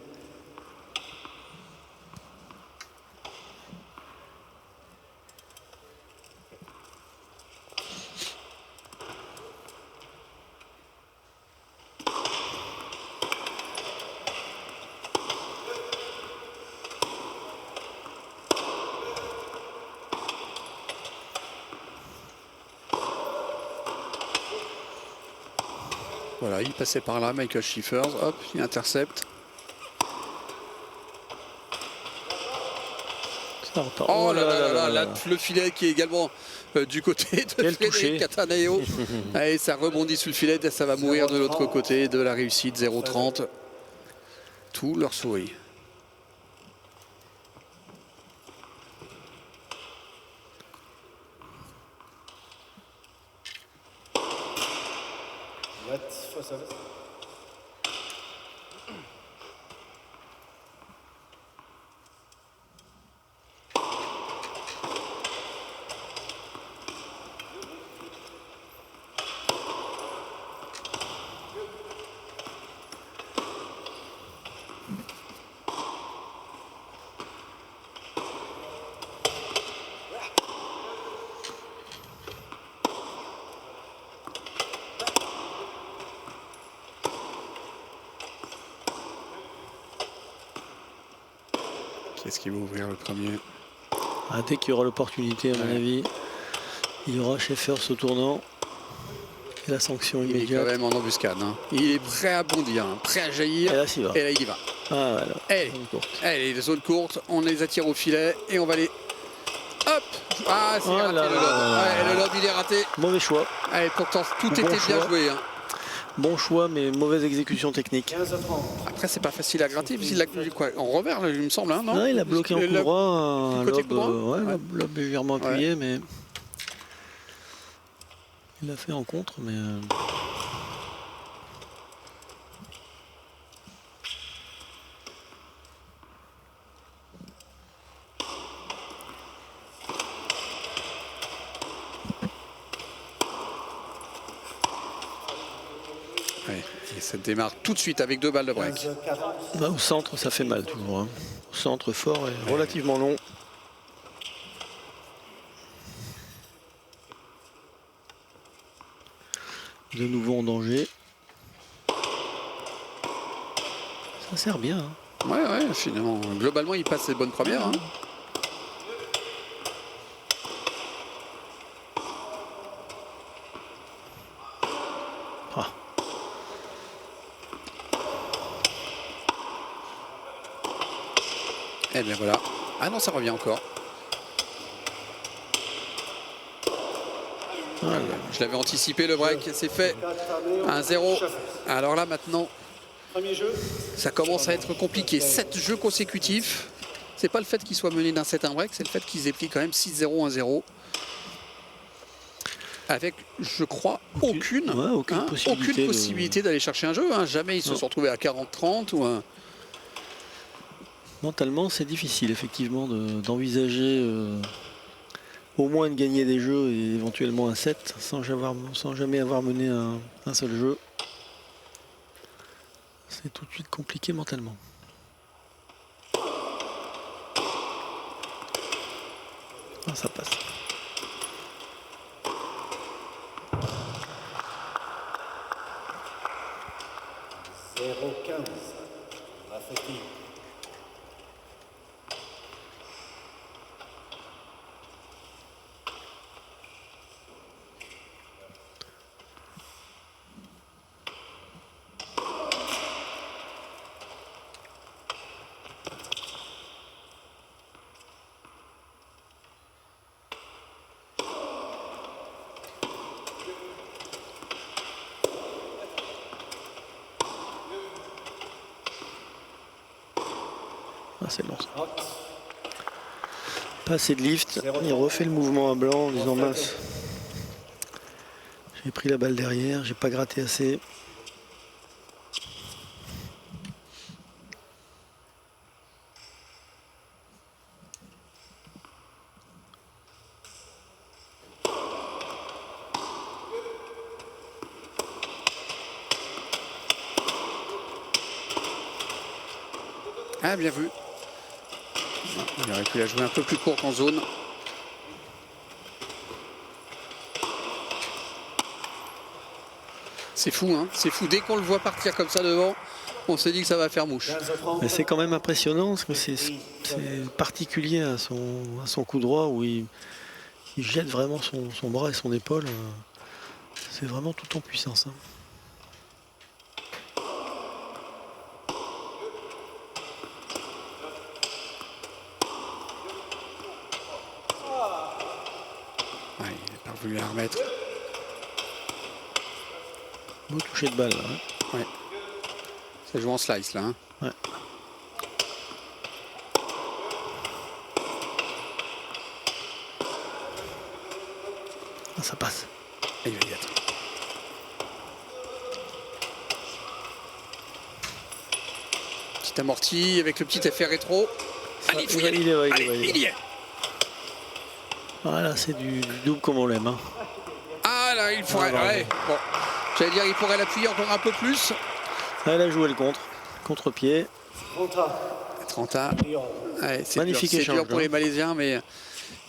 Speaker 2: Voilà, il passait par là, Michael Schiffers, hop, il intercepte.
Speaker 3: Ça repart.
Speaker 2: Oh là là là, le filet qui est également du côté de Frédéric Cataneo. Et ça rebondit sur le filet et ça va mourir de l'autre côté de la réussite. 0-30. Tout leur sourit.
Speaker 4: Let's for service.
Speaker 2: Qu'est-ce qui va ouvrir le premier?
Speaker 3: Dès qu'il y aura l'opportunité, à mon avis, il y aura Schiffers au tournant. Et la sanction
Speaker 2: Il est
Speaker 3: immédiate.
Speaker 2: quand même en embuscade. Hein. Il est prêt à bondir, hein, prêt à jaillir.
Speaker 3: Et là, s'il va.
Speaker 2: Et là, il y va.
Speaker 3: Ah, voilà.
Speaker 2: Allez,
Speaker 3: Zone courte.
Speaker 2: allez, les zones courtes, on les attire au filet et on va les... Hop! Ah, c'est
Speaker 3: Oh
Speaker 2: raté
Speaker 3: là
Speaker 2: le lob.
Speaker 3: là.
Speaker 2: Ouais, le lob, il est raté.
Speaker 3: Mauvais choix.
Speaker 2: Allez, pourtant, tout
Speaker 3: Bon
Speaker 2: était bien
Speaker 3: choix.
Speaker 2: joué. Hein.
Speaker 3: Bon choix, mais mauvaise exécution technique.
Speaker 4: 15-30.
Speaker 2: Après, c'est pas facile à gratter, puisqu'il l'a quoi, en revers, là, il me semble, hein, non?
Speaker 3: Non, il a bloqué en coup droit, un
Speaker 2: côté
Speaker 3: lob,
Speaker 2: coup droit
Speaker 3: ouais,
Speaker 2: Ouais.
Speaker 3: lob légèrement appuyé, mais il l'a fait en contre, mais
Speaker 2: Ouais, et ça démarre tout de suite avec 2 balles de break.
Speaker 4: 15-40.
Speaker 3: bah, au centre, ça fait mal toujours. Hein. Au centre fort et relativement long. De nouveau en danger. Ça sert bien. Hein.
Speaker 2: Ouais, ouais, finalement, globalement, il passe les bonnes premières. Hein.
Speaker 3: Ah.
Speaker 2: Et bien voilà. Ah non, ça revient encore.
Speaker 3: Voilà.
Speaker 2: Je l'avais anticipé, le break, c'est fait. 1-0. Alors là, maintenant,
Speaker 4: Premier jeu.
Speaker 2: ça commence à être compliqué. 7 jeux consécutifs. C'est pas le fait qu'ils soient menés d'un 7-1 break, c'est le fait qu'ils aient pris quand même 6-0, 1-0. Avec, je crois, aucune possibilité d'aller chercher un jeu. Hein. Jamais ils se sont retrouvés à 40-30 ou un...
Speaker 3: Mentalement, c'est difficile effectivement d'envisager au moins de gagner des jeux et éventuellement un set sans jamais avoir mené un seul jeu. C'est tout de suite compliqué mentalement. Ah, ça passe.
Speaker 4: La fatigue.
Speaker 3: Ah, c'est bon. Pas assez de lift. Il refait le mouvement à blanc en disant mince. J'ai pris la balle derrière, j'ai pas gratté assez.
Speaker 2: Ah, bien vu. Il aurait pu la jouer un peu plus courte en zone. C'est fou, hein, c'est fou. Dès qu'on le voit partir comme ça devant, on se dit que ça va faire mouche.
Speaker 3: Mais c'est quand même impressionnant parce que c'est particulier à son coup droit où il jette vraiment son bras et son épaule. C'est vraiment tout en puissance. Hein.
Speaker 2: Ouais, il n'est pas voulu la remettre.
Speaker 3: Beau toucher de balle. Là, hein.
Speaker 2: Ouais. Ça joue en slice là. Hein.
Speaker 3: Ouais. Ah, ça passe.
Speaker 2: Et il va y être. Petit amorti avec le petit effet rétro. Allez, il faut y aller. Il y est.
Speaker 3: Voilà, c'est du double comme on l'aime. Hein.
Speaker 2: Ah là, il pourrait. Ouais. Bon. J'allais dire, il pourrait l'appuyer encore un peu plus.
Speaker 3: Elle a joué le contre-pied.
Speaker 2: 30 A. Ouais,
Speaker 3: Magnifique
Speaker 2: c'est
Speaker 3: échange.
Speaker 2: dur pour les Malaisiens, mais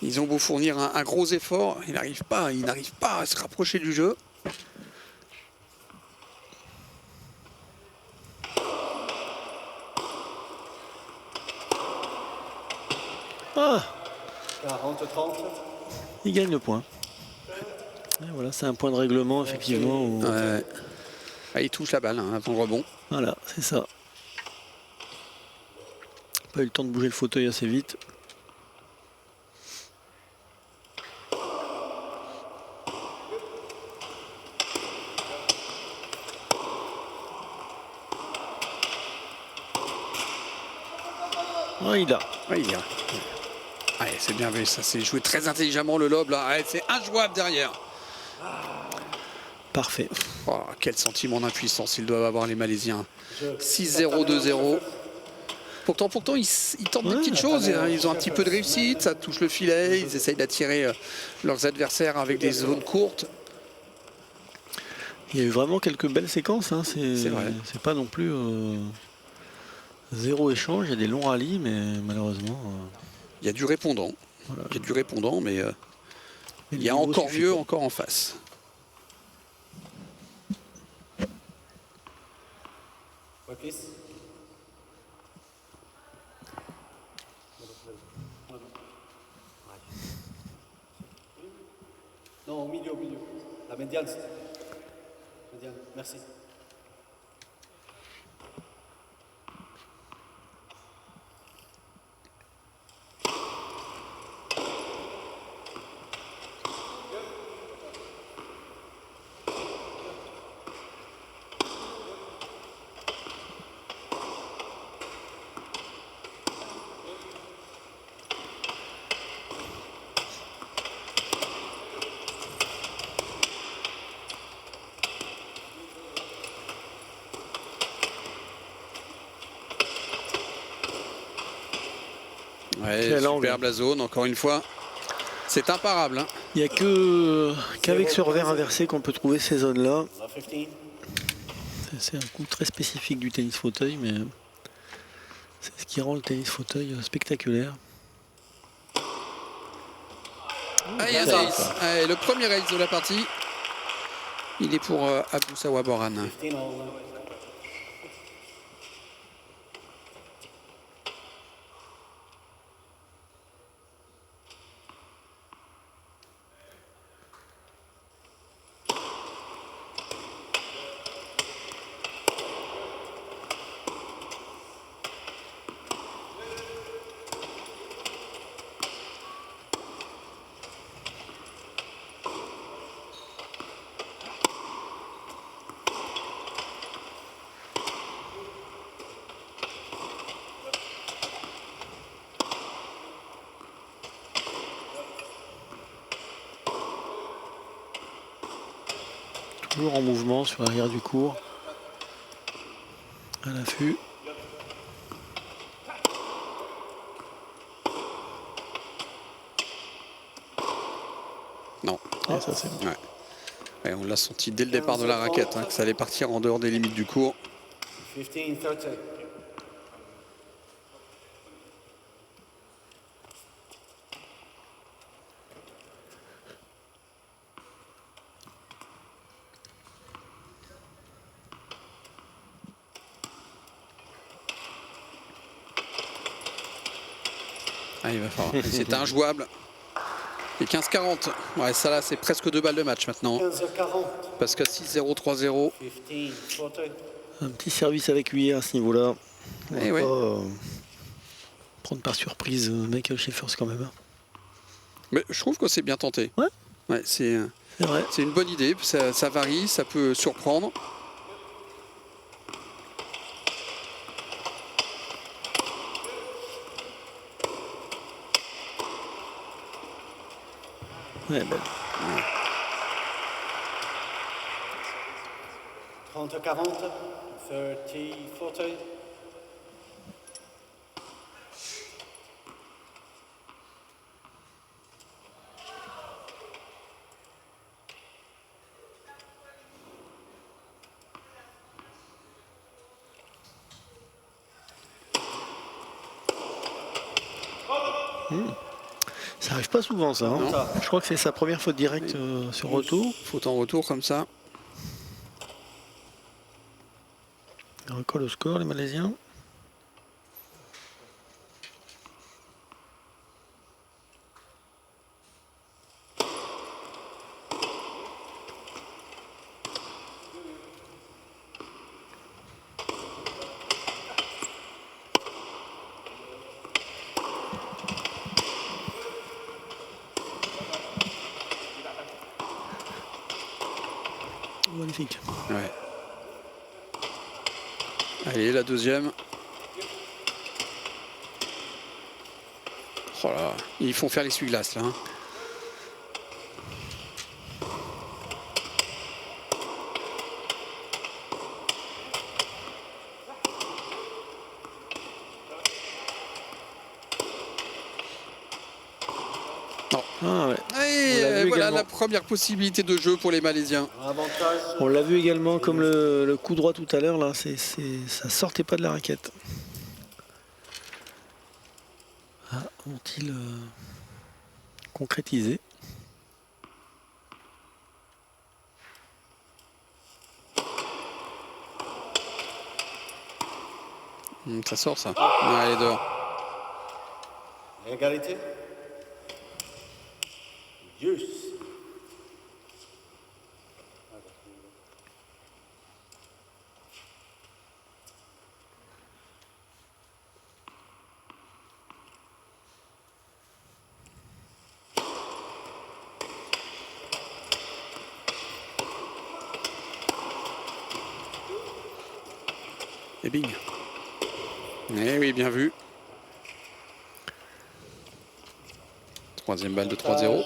Speaker 2: ils ont beau fournir un gros effort, ils n'arrivent pas à se rapprocher du jeu.
Speaker 3: Ah,
Speaker 4: 40-30.
Speaker 3: il gagne le point. Et voilà, c'est un point de règlement, effectivement. Où...
Speaker 2: Ah, il touche la balle hein, avant le rebond.
Speaker 3: Voilà, c'est ça. Pas eu le temps de bouger le fauteuil assez vite. Ah, il a.
Speaker 2: Ouais, il y a. Ouais, c'est bien vu, ça s'est joué très intelligemment le lob là. Ouais, c'est injouable derrière.
Speaker 3: Parfait.
Speaker 2: Oh, quel sentiment d'impuissance ils doivent avoir les Malaisiens. 6-0, 2-0. Pourtant ils tentent des petites choses. Ils ont un petit peu de réussite, ça touche le filet. Ils essayent d'attirer leurs adversaires avec des zones courtes.
Speaker 3: Il y a eu vraiment quelques belles séquences. Hein.
Speaker 2: C'est vrai.
Speaker 3: C'est pas non plus zéro échange. Il y a des longs rallyes, mais malheureusement.
Speaker 2: Il y a du répondant.
Speaker 3: Voilà.
Speaker 2: Il y a du répondant, mais il y a
Speaker 3: le niveau
Speaker 2: encore
Speaker 3: suffit
Speaker 2: mieux
Speaker 3: pas.
Speaker 2: encore en face.
Speaker 4: Non, au milieu. La médiane. Merci.
Speaker 2: Ouais,
Speaker 3: Quel angle.
Speaker 2: superbe la zone, encore une fois. C'est imparable. Hein.
Speaker 3: Il n'y a qu'avec ce revers inversé qu'on peut trouver ces zones-là.
Speaker 4: 15.
Speaker 3: C'est un coup très spécifique du tennis fauteuil, mais c'est ce qui rend le tennis fauteuil spectaculaire.
Speaker 2: Allez, un ace. Allez, le premier ace de la partie. Il est pour Abdousawa Boran.
Speaker 4: 15 all.
Speaker 3: Toujours en mouvement sur l'arrière du court. À l'affût.
Speaker 2: Non.
Speaker 3: Et ça, c'est bon.
Speaker 2: Ouais. Ouais, on l'a senti dès le départ de la raquette, hein, que ça allait partir en dehors des limites du cours.
Speaker 4: 15-30.
Speaker 2: Ah, il va falloir. C'est injouable. Et 15-40. Ouais, ça là, c'est presque 2 balles de match maintenant.
Speaker 3: 15-40.
Speaker 2: Parce qu'à 6-0, 3-0.
Speaker 3: Un petit service avec lui à ce niveau-là. On
Speaker 2: Eh
Speaker 3: va
Speaker 2: ouais.
Speaker 3: pas prendre par surprise Michael Schaeffer quand même.
Speaker 2: Mais je trouve que c'est bien tenté.
Speaker 3: Ouais.
Speaker 2: Ouais, c'est
Speaker 3: C'est vrai.
Speaker 2: une bonne idée. Ça varie, ça peut surprendre.
Speaker 3: Ouais, belle.
Speaker 4: 30-40, 30-40.
Speaker 3: Ça arrive pas souvent ça. Hein.
Speaker 2: Non.
Speaker 3: Je crois que c'est sa première faute directe sur retour.
Speaker 2: Faute en retour comme ça.
Speaker 3: Ils recollent au score les Malaisiens. Magnifique.
Speaker 2: Ouais. Allez, la deuxième. Oh là, ils font faire l'essuie-glace là. Hein.
Speaker 3: Ah ouais.
Speaker 2: Et
Speaker 3: On l'a vu
Speaker 2: voilà
Speaker 3: également.
Speaker 2: la première possibilité de jeu pour les Malaisiens.
Speaker 4: Avantage.
Speaker 3: On l'a vu également comme le coup droit tout à l'heure là, ça sortait pas de la raquette. Ah, ont-ils concrétisé?
Speaker 2: Ça sort ça. Ouais, elle est dehors.
Speaker 4: Égalité. Deuce.
Speaker 2: Et bing. Eh oui, bien vu. Troisième balle de 3-0.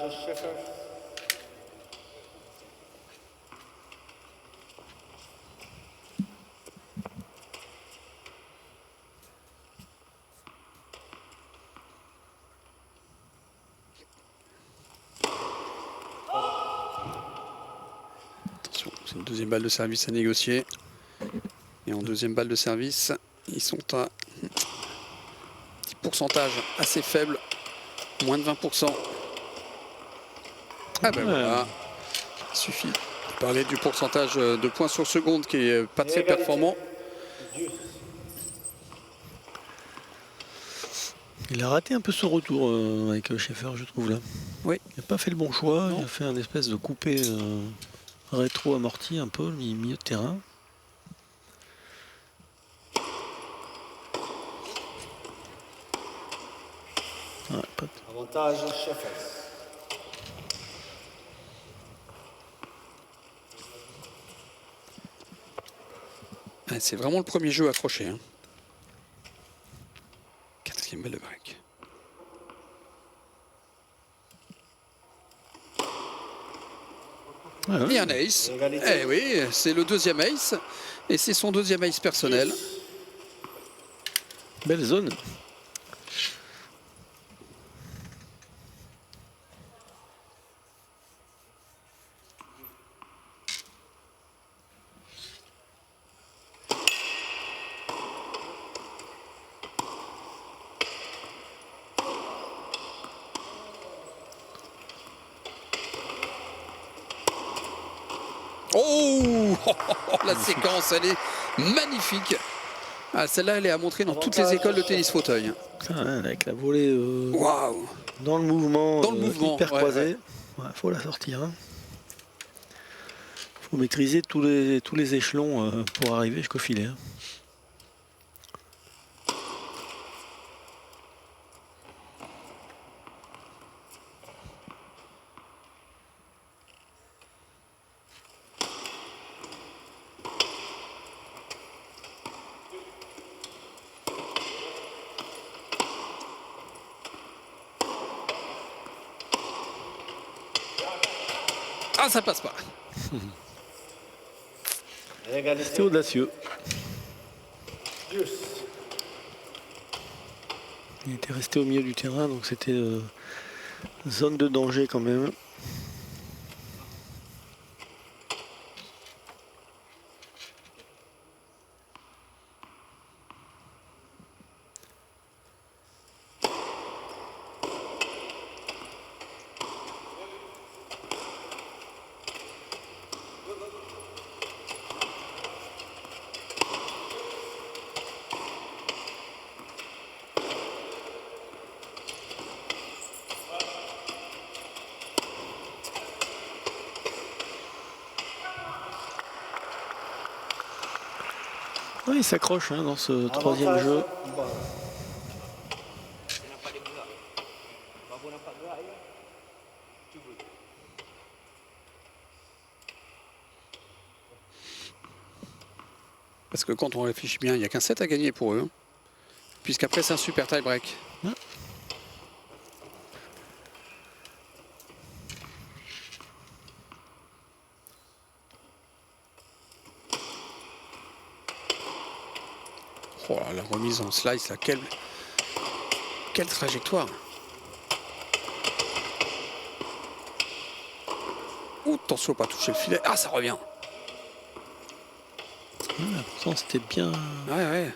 Speaker 2: Attention, c'est une deuxième balle de service à négocier. Et en deuxième balle de service, ils sont à un petit pourcentage assez faible, moins de 20%. Ah ben voilà, il suffit de parler du pourcentage de points sur seconde qui est pas très performant.
Speaker 3: Il a raté un peu son retour avec Schaeffer, je trouve là.
Speaker 2: Oui.
Speaker 3: Il n'a pas fait le bon choix,
Speaker 2: Non.
Speaker 3: il a fait un espèce de coupé rétro amorti un peu, milieu de terrain. Ah, pas de-
Speaker 4: Avantage Schaeffer.
Speaker 2: Ouais, c'est vraiment le premier jeu accroché. Hein. Quatrième balle de break.
Speaker 3: Ouais, ouais.
Speaker 2: Et un ace.
Speaker 4: Égalité.
Speaker 2: Eh oui, c'est le deuxième ace. Et c'est son deuxième ace personnel.
Speaker 3: Belle zone.
Speaker 2: Oh, la séquence, elle est magnifique. Ah, celle-là, elle est à montrer dans toutes les écoles de tennis fauteuil.
Speaker 3: Putain, avec la volée
Speaker 2: Waouh!
Speaker 3: dans le mouvement, hyper
Speaker 2: ouais,
Speaker 3: croisé. Ouais, faut la sortir. Hein. Faut maîtriser tous les échelons pour arriver jusqu'au filet. Hein.
Speaker 2: Ah, ça passe pas.
Speaker 3: C'était audacieux. Il était resté au milieu du terrain, donc c'était zone de danger quand même. Ouais, il s'accroche dans ce troisième jeu.
Speaker 2: Parce que quand on réfléchit bien, il n'y a qu'un set à gagner pour eux. Hein. Puisqu'après, c'est un super tie-break.
Speaker 3: Ouais.
Speaker 2: Oh là, la remise en slice, là, quelle trajectoire. Ouh, attention, pas toucher le filet. Ah, ça revient.
Speaker 3: Ouais, pourtant, c'était bien.
Speaker 2: Ouais.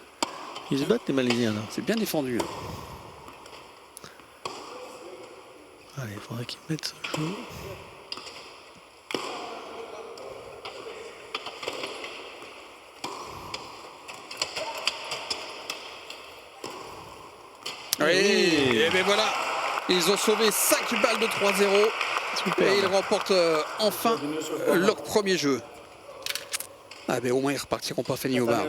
Speaker 3: Ils se battent, les Malaisiens, là.
Speaker 2: C'est bien défendu. Hein.
Speaker 3: Allez, il faudrait qu'ils mettent ce jeu.
Speaker 2: Oui, et bien voilà. Ils ont sauvé 5 balles de 3-0.
Speaker 3: Super.
Speaker 2: Et ils remportent enfin leur premier jeu. Ah ben au moins ils repartiront pas Fanny au bar.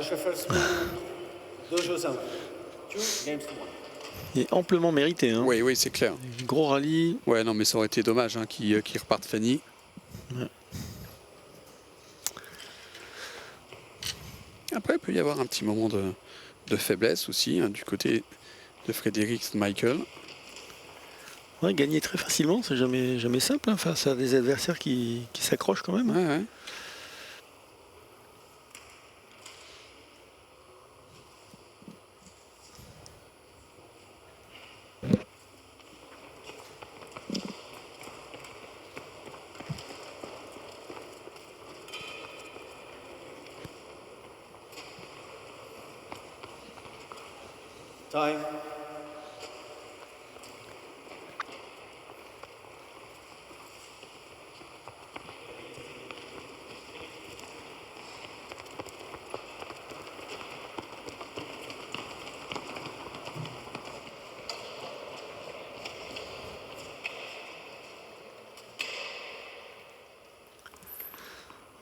Speaker 3: Il est amplement mérité. Hein.
Speaker 2: Oui, c'est clair.
Speaker 3: Gros rallye.
Speaker 2: Ouais, non, mais ça aurait été dommage hein, qu'ils repartent Fanny.
Speaker 3: Ouais.
Speaker 2: Après, il peut y avoir un petit moment de faiblesse aussi hein, du côté de Frédéric Michael.
Speaker 3: Ouais, gagner très facilement, c'est jamais simple hein, face à des adversaires qui s'accrochent quand même.
Speaker 2: Ouais.
Speaker 4: Time.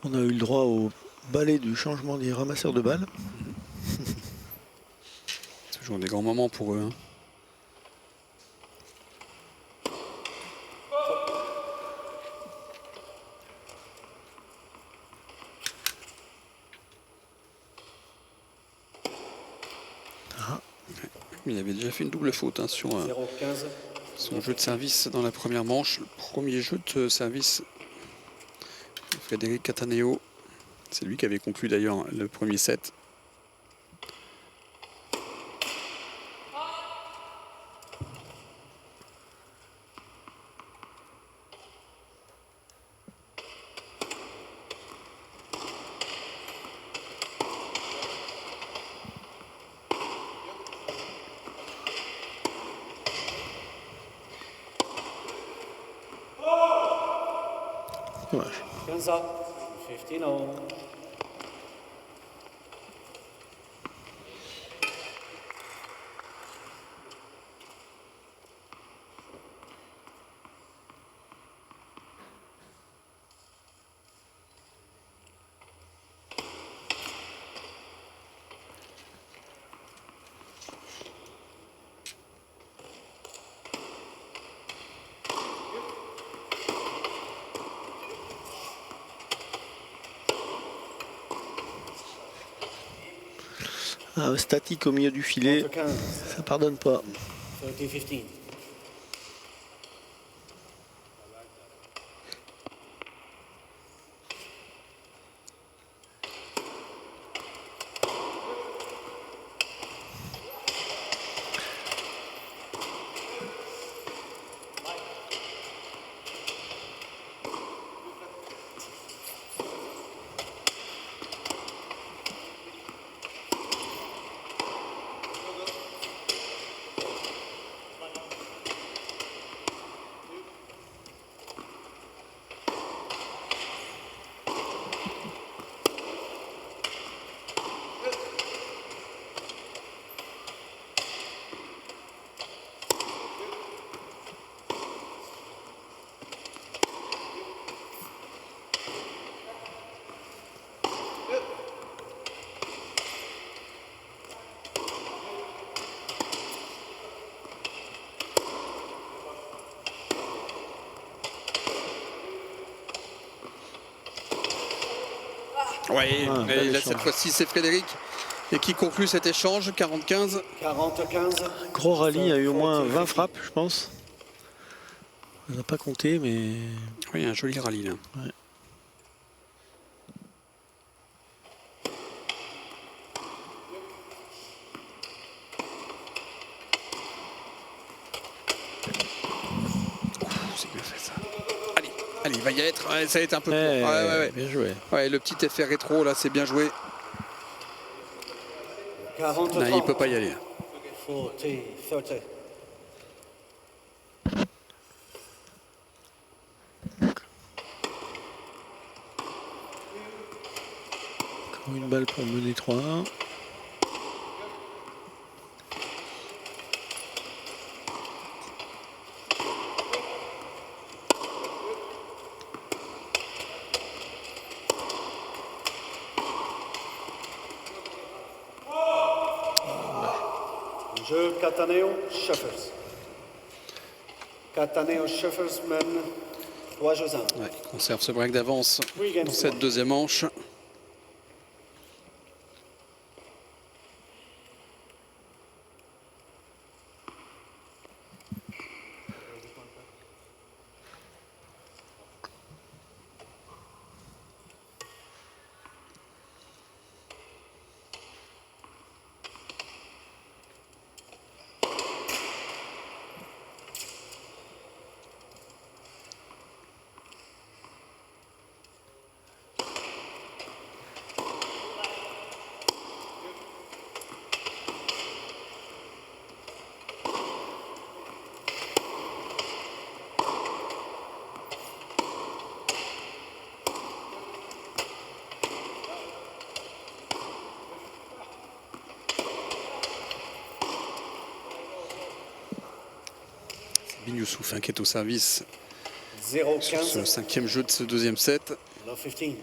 Speaker 3: On a eu le droit au balai du changement des ramasseurs de balles.
Speaker 2: Toujours des grands moments pour eux. Hein. Il avait déjà fait une double faute hein, sur son jeu de service dans la première manche. Le premier jeu de service de Frédéric Cataneo. C'est lui qui avait conclu d'ailleurs le premier set.
Speaker 3: Dommage.
Speaker 4: Hands up. 15-0.
Speaker 3: Statique au milieu du filet,
Speaker 4: 15,
Speaker 3: ça pardonne pas.
Speaker 4: 30-15.
Speaker 2: Oui,
Speaker 3: Ah,
Speaker 2: et
Speaker 3: bel
Speaker 2: là,
Speaker 3: échange.
Speaker 2: cette fois-ci, c'est Frédéric et qui conclut cet échange, 40-15.
Speaker 4: 40-15.
Speaker 3: Gros rallye, il y a eu au moins 20 frappes, je pense. On n'a pas compté, mais
Speaker 2: Oui, un joli rallye là. C'est bien fait ça. Allez, il va y être. Ouais, ça va être un peu court. Ouais.
Speaker 3: bien joué.
Speaker 2: Ouais, le petit effet rétro là, c'est bien joué.
Speaker 4: 40-30.
Speaker 2: Non, il peut pas y aller.
Speaker 4: 40-30.
Speaker 3: Encore une balle pour mener 3-1.
Speaker 4: Jeu Cataneo Shuffers. Cataneo Shuffers mène 3 jeux 1.
Speaker 2: Ouais, il conserve ce break d'avance
Speaker 4: Oui, gagne
Speaker 2: dans cette
Speaker 4: one.
Speaker 2: deuxième manche. Bin Youssouf qui est au service sur ce
Speaker 4: 0-15.
Speaker 2: cinquième jeu de ce deuxième set.
Speaker 4: Love 15.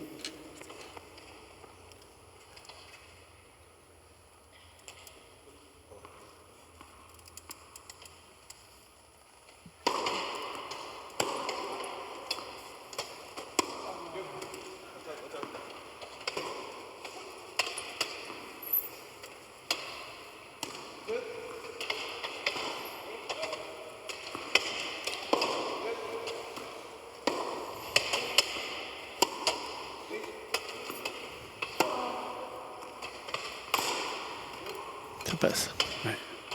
Speaker 3: Ça passe.
Speaker 2: Ouais.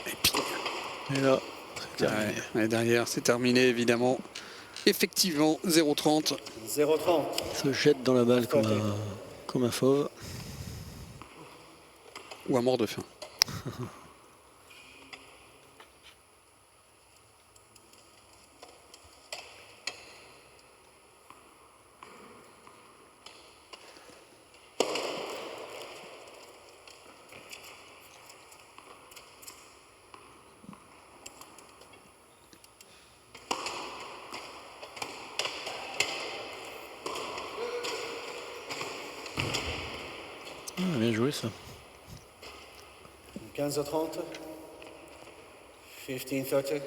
Speaker 2: Et puis,
Speaker 3: Et là, c'est terminé.
Speaker 2: et derrière, c'est terminé évidemment. Effectivement, 0-30.
Speaker 4: 0-30.
Speaker 3: Il se jette dans la balle comme un fauve.
Speaker 2: Ou à mort de faim.
Speaker 3: Ah, bien joué ça.
Speaker 4: 15-30. 15-30.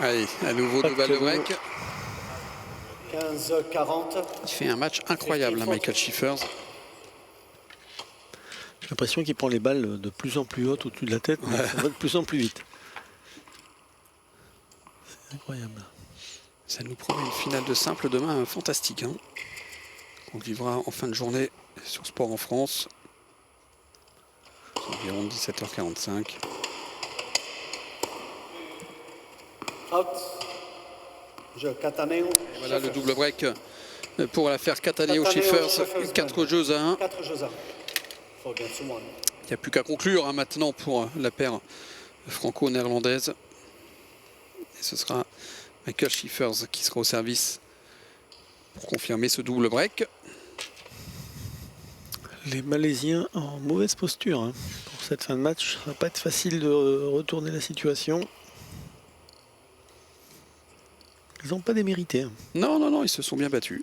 Speaker 2: Allez, à nouveau
Speaker 3: Pas de
Speaker 2: double
Speaker 3: cadeau.
Speaker 2: break.
Speaker 4: 15-40.
Speaker 2: Il fait un match incroyable, hein, Michael Schiffers.
Speaker 3: J'ai l'impression qu'il prend les balles de plus en plus hautes au-dessus de la tête, mais ça va de plus en plus vite. C'est incroyable.
Speaker 2: Ça nous promet une finale de simple demain fantastique. Hein, qu'on vivra en fin de journée sur Sport en France. C'est environ 17h45.
Speaker 4: Out. Jeu Cataneo.
Speaker 2: Et voilà le double break pour l'affaire Cataneo-Schiffers. 4 jeux à 1.
Speaker 4: 4 jeux à 1. For against 1.
Speaker 2: Il n'y a plus qu'à conclure hein, maintenant pour la paire franco-néerlandaise. Et ce sera Michael Schiffers qui sera au service pour confirmer ce double break.
Speaker 3: Les Malaisiens en mauvaise posture hein, pour cette fin de match. Ça va pas être facile de retourner la situation. Ils n'ont pas démérité. Hein.
Speaker 2: Non, non, non, ils se sont bien battus.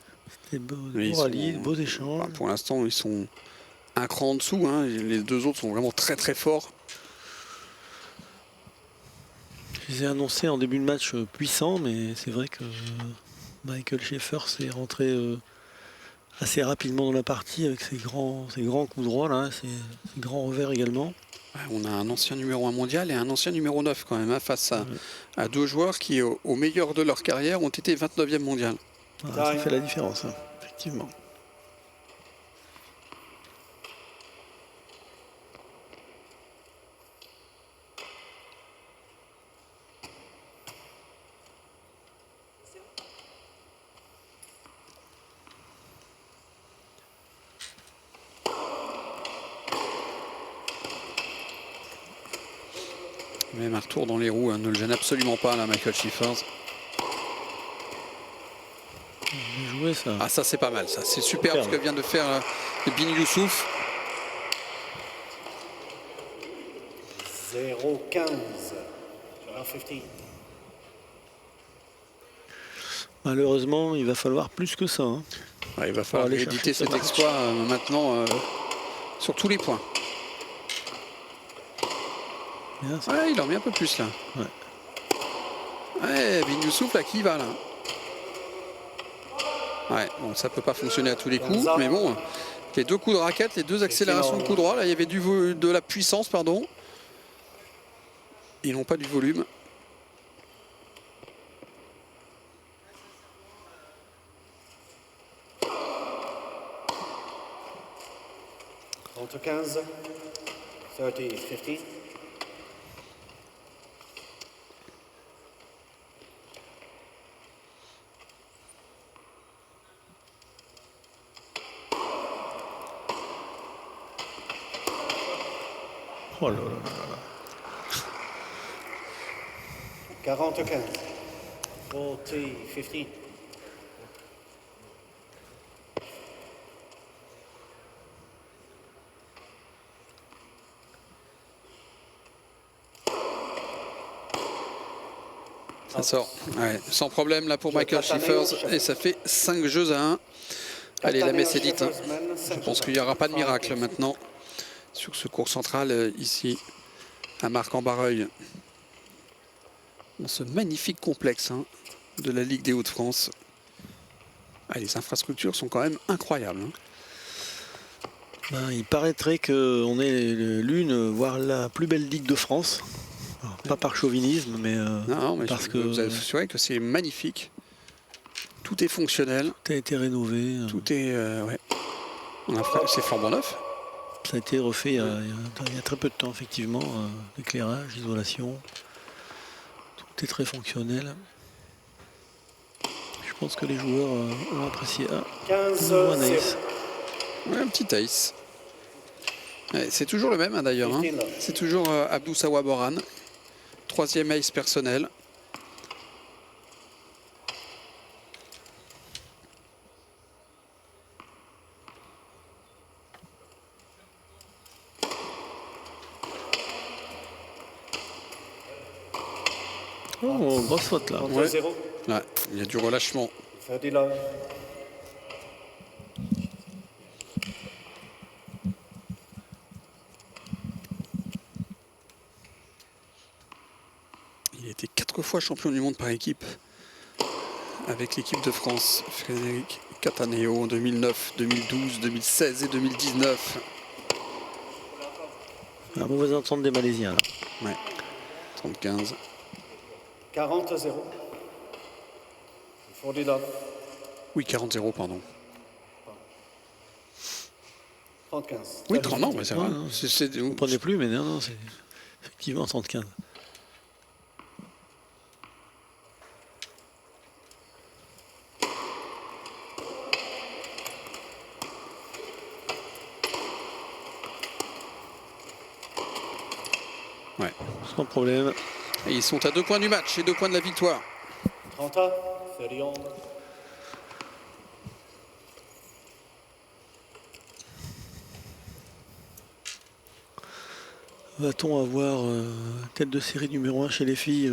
Speaker 3: Des beaux
Speaker 2: Mais ils
Speaker 3: rallyes,
Speaker 2: sont-
Speaker 3: beaux échanges.
Speaker 2: Enfin, pour l'instant, ils sont un cran en dessous. Hein. Les deux autres sont vraiment très très forts.
Speaker 3: Je les ai annoncés en début de match puissants, mais c'est vrai que Michael Schiffers s'est rentré assez rapidement dans la partie avec ses grands coups droits, là, ses grands revers également.
Speaker 2: Ouais, on a un ancien numéro 1 mondial et un ancien numéro 9 quand même, hein, face à deux joueurs qui, au meilleur de leur carrière, ont été 29e mondial.
Speaker 3: Ça fait la différence, hein, effectivement.
Speaker 2: Même un retour dans les roues, hein, ne le gêne absolument pas, là, Michael Schiffers.
Speaker 3: Bien joué, ça.
Speaker 2: Ah, ça, c'est pas mal, ça. C'est superbe
Speaker 3: Superbe.
Speaker 2: ce que vient de faire Bin Youssouf.
Speaker 4: 0-15. 15.
Speaker 3: Malheureusement, il va falloir plus que ça. Hein.
Speaker 2: Ouais, il va falloir
Speaker 3: aller
Speaker 2: éditer
Speaker 3: chercher ce
Speaker 2: cet
Speaker 3: match.
Speaker 2: exploit maintenant sur tous les points.
Speaker 3: Bien, ça.
Speaker 2: Ouais, il en met un peu plus là.
Speaker 3: Ouais.
Speaker 2: Ouais, Bin Youssouf là qui va là. Ouais, bon, ça peut pas fonctionner à tous les coups, mais bon, les deux coups de raquette, les deux accélérations de coups droit, là il y avait de la puissance, pardon. Ils n'ont pas du volume.
Speaker 4: Contre 15. 30, 15.
Speaker 3: Oh là là là là.
Speaker 4: 40, 15. 40, 15.
Speaker 2: Ça sort. Ouais, sans problème là pour Michael Schiffers. Et ça fait 5 jeux à 1. Allez, la messe est dite. Hein. Je pense qu'il n'y aura pas de miracle maintenant sur ce cours central ici à Marc-en-Barreuil. Dans ce magnifique complexe hein, de la Ligue des Hauts-de-France. Ah, les infrastructures sont quand même incroyables. Hein.
Speaker 3: Ben, il paraîtrait qu'on est l'une, voire la plus belle ligue de France. Alors, pas par chauvinisme, mais,
Speaker 2: Non, mais
Speaker 3: parce
Speaker 2: je
Speaker 3: que
Speaker 2: peux vous assurer que c'est magnifique. Tout est fonctionnel.
Speaker 3: tout a été rénové.
Speaker 2: Tout est... ouais. C'est flambant neuf.
Speaker 3: Ça a été refait il y a très peu de temps, effectivement. L'éclairage, l'isolation. Tout est très fonctionnel. Je pense que les joueurs ont apprécié. Ah,
Speaker 4: 15,
Speaker 3: nouveau un
Speaker 4: 0.
Speaker 3: ace.
Speaker 2: Ouais, un petit ace. Ouais, c'est toujours le même hein, d'ailleurs. Hein. C'est toujours Abdou Sawa Boran. 3e ace personnel.
Speaker 3: Oh, grosse faute là.
Speaker 4: Contre
Speaker 2: Ouais.
Speaker 4: 0.
Speaker 2: Ouais, il y a du relâchement.
Speaker 4: 30 love.
Speaker 2: 4 fois champion du monde par équipe avec l'équipe de France. Frédéric Cataneo en 2009, 2012, 2016 et 2019.
Speaker 3: Un mauvais entente des Malaisiens là.
Speaker 2: Ouais, 35.
Speaker 4: 40-0. 49.
Speaker 2: Oui, 40-0, pardon.
Speaker 4: 30-15.
Speaker 2: Oui, 30, non, mais c'est vrai.
Speaker 3: Vous ne prenez plus, mais non, c'est effectivement 30-15.
Speaker 2: Ouais.
Speaker 3: Sans problème.
Speaker 2: Et ils sont à 2 points du match et 2 points de la victoire.
Speaker 4: 30, 31.
Speaker 3: Va-t-on avoir tête de série numéro 1 chez les filles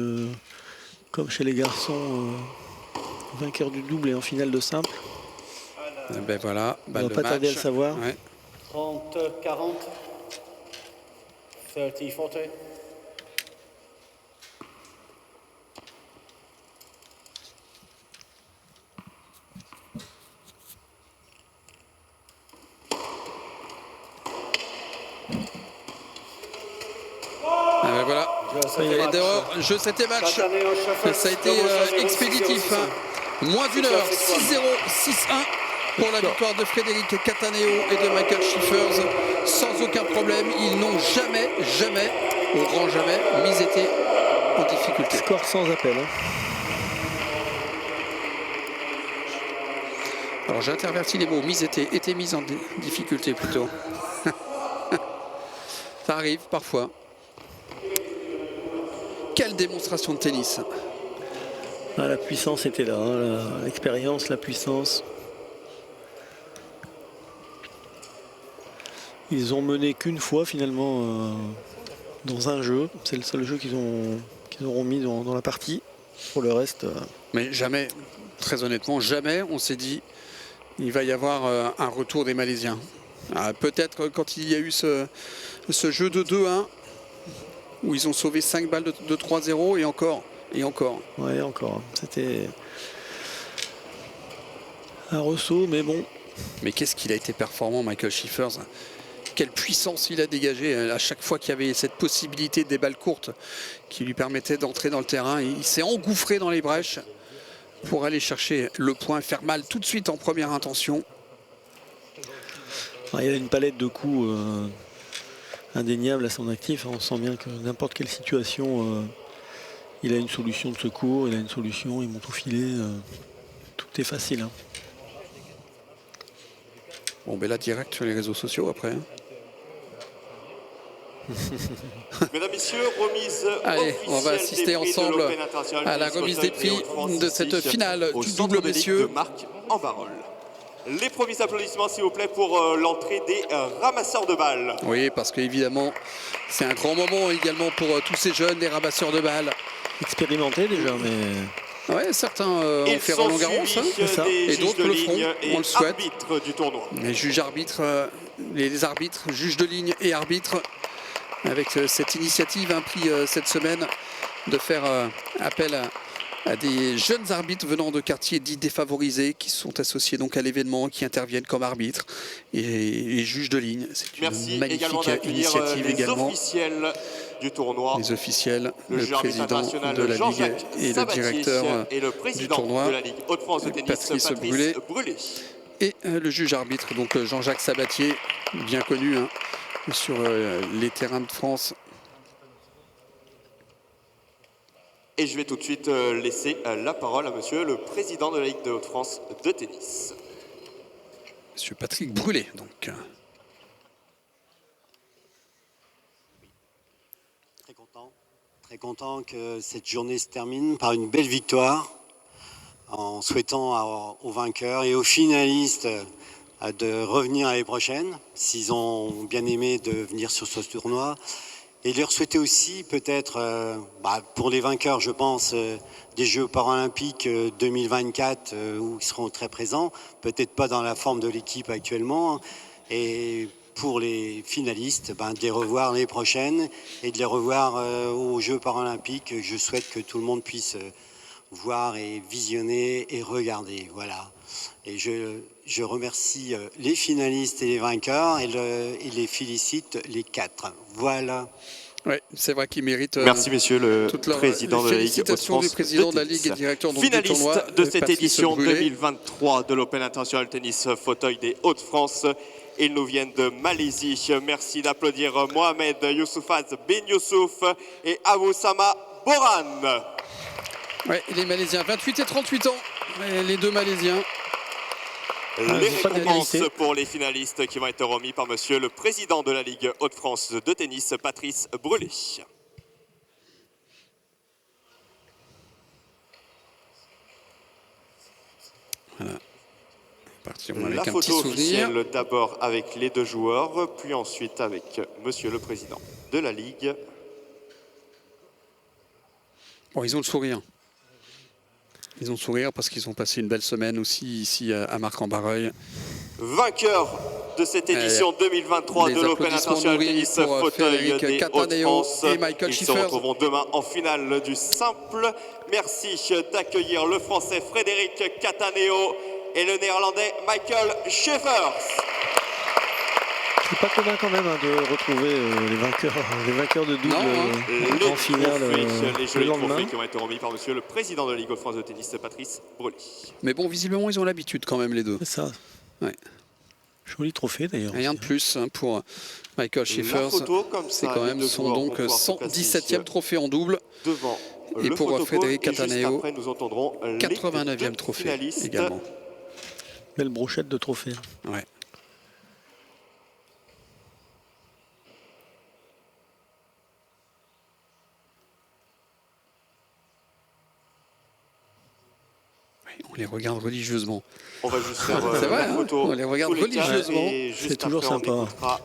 Speaker 3: comme chez les garçons, vainqueur du double et en finale de simple?
Speaker 2: Ben voilà,
Speaker 3: On
Speaker 2: balle
Speaker 3: va
Speaker 2: de
Speaker 3: pas
Speaker 2: match.
Speaker 3: tarder à le savoir.
Speaker 2: Ouais.
Speaker 4: 30, 40. 30, 40.
Speaker 2: Ah ben voilà. Et dehors, jeu 7 et match. Ça a été expéditif. Moins d'une heure, 6-0, 6-1 pour la victoire de Frédéric Cataneo et de Michael Schiffers. Sans aucun problème, ils n'ont jamais, au grand jamais, mis été en difficulté.
Speaker 3: Score sans appel. Hein.
Speaker 2: Alors j'ai interverti les mots, mise était mise en difficulté plutôt. Ça arrive parfois. Quelle démonstration de tennis!
Speaker 3: Ah, la puissance était là, hein, l'expérience, la puissance. Ils ont mené qu'une fois finalement dans un jeu. C'est le seul jeu qu'ils auront mis dans la partie. Pour le reste...
Speaker 2: Mais jamais, très honnêtement, jamais on s'est dit il va y avoir un retour des Malaisiens. Peut-être quand il y a eu ce jeu de 2-1 où ils ont sauvé 5 balles de 3-0 et encore.
Speaker 3: Ouais, encore. C'était un ressaut, mais bon.
Speaker 2: Mais qu'est-ce qu'il a été performant, Michael Schiffers. Quelle puissance il a dégagé à chaque fois qu'il y avait cette possibilité des balles courtes qui lui permettaient d'entrer dans le terrain. Il s'est engouffré dans les brèches pour aller chercher le point, faire mal tout de suite en première intention.
Speaker 3: Il y a une palette de coups indéniable à son actif. On sent bien que n'importe quelle situation, il a une solution de secours, il a une solution, il monte au filet. Tout est facile. Hein.
Speaker 2: Bon, ben là, direct sur les réseaux sociaux après.
Speaker 5: Mesdames, Messieurs, remise
Speaker 2: Allez, on va assister ensemble à la remise des prix de cette finale du double messieurs.
Speaker 5: Marc en parole. Les premiers applaudissements, s'il vous plaît, pour l'entrée des ramasseurs de balles.
Speaker 2: Oui, parce qu'évidemment, c'est un grand moment également pour tous ces jeunes, les ramasseurs de balles.
Speaker 3: Expérimenté déjà, mais...
Speaker 2: Ouais, certains ont fait Roland Garros, hein, et d'autres le feront, on le souhaite.
Speaker 5: Du tournoi.
Speaker 2: Les juges arbitres, les arbitres, juges de ligne et arbitres, avec cette initiative pris cette semaine de faire appel à des jeunes arbitres venant de quartiers dits défavorisés qui sont associés donc à l'événement, qui interviennent comme arbitres et juges de ligne. C'est une magnifique initiative également.
Speaker 5: Officiels du tournoi.
Speaker 2: Les officiels, le
Speaker 5: juge
Speaker 2: président
Speaker 5: international
Speaker 2: de la Ligue et le
Speaker 5: Sabatier
Speaker 2: directeur
Speaker 5: et le
Speaker 2: du
Speaker 5: président
Speaker 2: tournoi,
Speaker 5: de la Ligue Hauts-de-France de tennis,
Speaker 2: Patrice Brûlé. Et le juge arbitre, donc Jean-Jacques Sabatier, bien connu sur les terrains de France.
Speaker 5: Et je vais tout de suite laisser la parole à monsieur le président de la Ligue de Hauts-de-France de tennis.
Speaker 2: Monsieur Patrick Brûlé, donc.
Speaker 6: Très content que cette journée se termine par une belle victoire, en souhaitant aux vainqueurs et aux finalistes de revenir l'année prochaine, s'ils ont bien aimé de venir sur ce tournoi. Et leur souhaiter aussi peut-être, pour les vainqueurs, je pense, des Jeux paralympiques 2024, où ils seront très présents, peut-être pas dans la forme de l'équipe actuellement, et pour les finalistes, de les revoir l'année prochaine et de les revoir aux Jeux paralympiques. Je souhaite que tout le monde puisse voir et visionner et regarder. Voilà. Et je remercie les finalistes et les vainqueurs et les félicite les 4. Voilà.
Speaker 2: Oui, c'est vrai qu'il mérite.
Speaker 5: Merci, messieurs le président de la Ligue
Speaker 2: Félicitations du président de la Ligue et directeur donc, du tournoi.
Speaker 5: Finaliste de cette
Speaker 2: Patrice
Speaker 5: édition
Speaker 2: Brûlé.
Speaker 5: 2023 de l'Open International Tennis Fauteuil des Hauts-de-France. Ils nous viennent de Malaisie. Merci d'applaudir Mohamed Youssoufaz Ben Youssouf et Awoussama Boran.
Speaker 2: Oui, les Malaisiens, 28 et 38 ans, les deux Malaisiens.
Speaker 5: Les
Speaker 3: pas
Speaker 5: récompenses
Speaker 3: d'égalité.
Speaker 5: pour les finalistes qui vont être remis par monsieur le président de la Ligue Hauts-de-France de tennis, Patrice Brûlé.
Speaker 2: Voilà. Partirons avec
Speaker 5: La
Speaker 2: un petit
Speaker 5: photo
Speaker 2: souvenir.
Speaker 5: officielle d'abord avec les deux joueurs, puis ensuite avec monsieur le président de la Ligue.
Speaker 2: Bon, ils ont le sourire. Ils ont le sourire parce qu'ils ont passé une belle semaine aussi ici à Marc-en-Barreuil.
Speaker 5: Vainqueur de cette édition 2023
Speaker 2: les
Speaker 5: de l'Open
Speaker 2: applaudissements
Speaker 5: International
Speaker 2: nourris
Speaker 5: Tennis
Speaker 2: pour
Speaker 5: Fauteuil
Speaker 2: Frédéric
Speaker 5: des
Speaker 2: Cataneo
Speaker 5: Hauts-de-France.
Speaker 2: et Michael
Speaker 5: Ils se
Speaker 2: Schiffers.
Speaker 5: retrouveront demain en finale du simple. Merci d'accueillir le Français Frédéric Cataneo et le Néerlandais Michael Schiffers.
Speaker 3: C'est pas commun quand même de retrouver les vainqueurs de double
Speaker 2: Non, hein.
Speaker 3: en finale
Speaker 5: Les
Speaker 3: le
Speaker 5: jolis
Speaker 3: lendemain.
Speaker 5: trophées qui vont être remis par monsieur le président de la Ligue de France de tennis, Patrice Brûlé.
Speaker 2: Mais bon, visiblement, ils ont l'habitude quand même, les deux.
Speaker 3: C'est ça.
Speaker 2: Ouais.
Speaker 3: Joli trophée d'ailleurs.
Speaker 2: Rien de plus pour Michael
Speaker 5: La
Speaker 2: Schiffers.
Speaker 5: photo, comme
Speaker 2: C'est
Speaker 5: ça,
Speaker 2: quand
Speaker 5: les
Speaker 2: même
Speaker 5: deux
Speaker 2: son
Speaker 5: joueurs
Speaker 2: donc
Speaker 5: vont pouvoir se
Speaker 2: 117e trophée en double.
Speaker 5: devant
Speaker 2: Et
Speaker 5: le
Speaker 2: pour
Speaker 5: photopôle.
Speaker 2: Frédéric
Speaker 5: Et juste
Speaker 2: Cataneo,
Speaker 5: après, nous entendrons les
Speaker 2: 89e
Speaker 5: deux
Speaker 2: trophée
Speaker 5: finalistes.
Speaker 2: également.
Speaker 3: Belle brochette de trophées.
Speaker 2: Ouais. On les regarde religieusement.
Speaker 5: On va juste faire
Speaker 2: C'est vrai,
Speaker 5: la
Speaker 2: hein,
Speaker 5: photo.
Speaker 2: on les regarde
Speaker 5: tous les quatre,
Speaker 2: religieusement.
Speaker 5: et juste
Speaker 3: C'est toujours
Speaker 5: après,
Speaker 3: sympa.
Speaker 5: On écoutera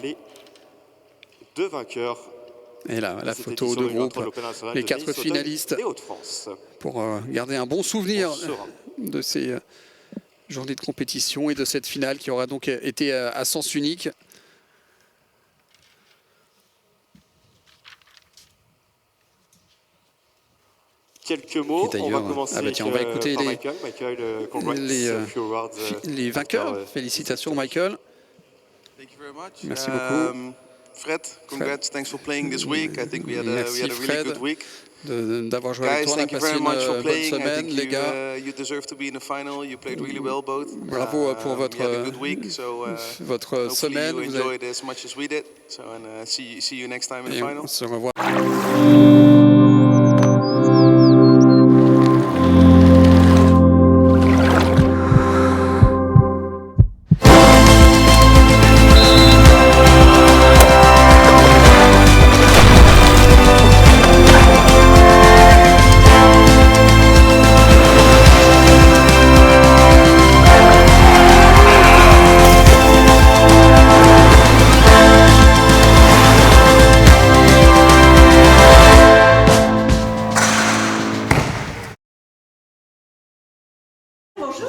Speaker 5: les deux vainqueurs.
Speaker 2: Et là, la
Speaker 5: cette
Speaker 2: photo
Speaker 5: édition
Speaker 2: de
Speaker 5: 2023
Speaker 2: groupe,
Speaker 5: de l'Open International
Speaker 2: les
Speaker 5: de
Speaker 2: 4
Speaker 5: tennis Fauteuil
Speaker 2: finalistes,
Speaker 5: des Hauts-de-France.
Speaker 2: pour garder un bon souvenir
Speaker 5: On sera.
Speaker 2: de ces journées de compétition et de cette finale qui aura donc été à sens unique.
Speaker 5: Quelques mots.
Speaker 2: Et
Speaker 5: On va
Speaker 2: d'ailleurs,
Speaker 5: commencer
Speaker 2: ah bah tiens, on va écouter
Speaker 5: par
Speaker 2: les-
Speaker 5: Michael. Michael, congrats.
Speaker 2: les,
Speaker 5: Few words,
Speaker 2: Les vainqueurs,
Speaker 5: after,
Speaker 2: félicitations Michael.
Speaker 7: Thank you very much.
Speaker 2: Merci beaucoup.
Speaker 7: Fred, congrats. Thanks for playing this week. I think we had a
Speaker 2: Merci,
Speaker 7: really
Speaker 2: Fred.
Speaker 7: good week.
Speaker 2: D'avoir joué avec
Speaker 7: Guys,
Speaker 2: toi, on a
Speaker 7: thank you
Speaker 2: passé
Speaker 7: very
Speaker 2: une
Speaker 7: much for
Speaker 2: bonne
Speaker 7: playing. I
Speaker 2: semaine,
Speaker 7: think
Speaker 2: les gars.
Speaker 7: you deserve to be in the final. You played really well both.
Speaker 2: Bravo pour votre,
Speaker 7: we had a good week, so
Speaker 2: votre
Speaker 7: hopefully
Speaker 2: semaine.
Speaker 7: you
Speaker 2: Vous avez-
Speaker 7: enjoyed as much as we did. So and see you next time in the
Speaker 2: Et
Speaker 7: final.
Speaker 2: on se revoit.
Speaker 8: Bonjour.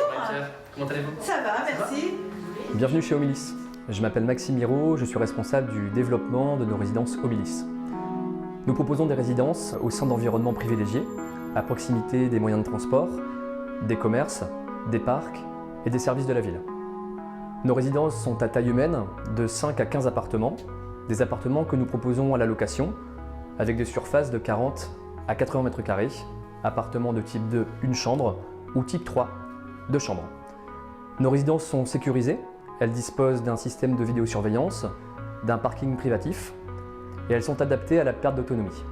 Speaker 1: Comment allez-vous?
Speaker 8: Ça va, merci.
Speaker 1: Bienvenue chez Homilis. Je m'appelle Maxime Miro, je suis responsable du développement de nos résidences Homilis. Nous proposons des résidences au sein d'environnements privilégiés, à proximité des moyens de transport, des commerces, des parcs et des services de la ville. Nos résidences sont à taille humaine, de 5 à 15 appartements, des appartements que nous proposons à la location, avec des surfaces de 40 à 80 m², appartements de type 2, une chambre, ou type 3, 2 chambres. Nos résidences sont sécurisées, elles disposent d'un système de vidéosurveillance, d'un parking privatif, et elles sont adaptées à la perte d'autonomie.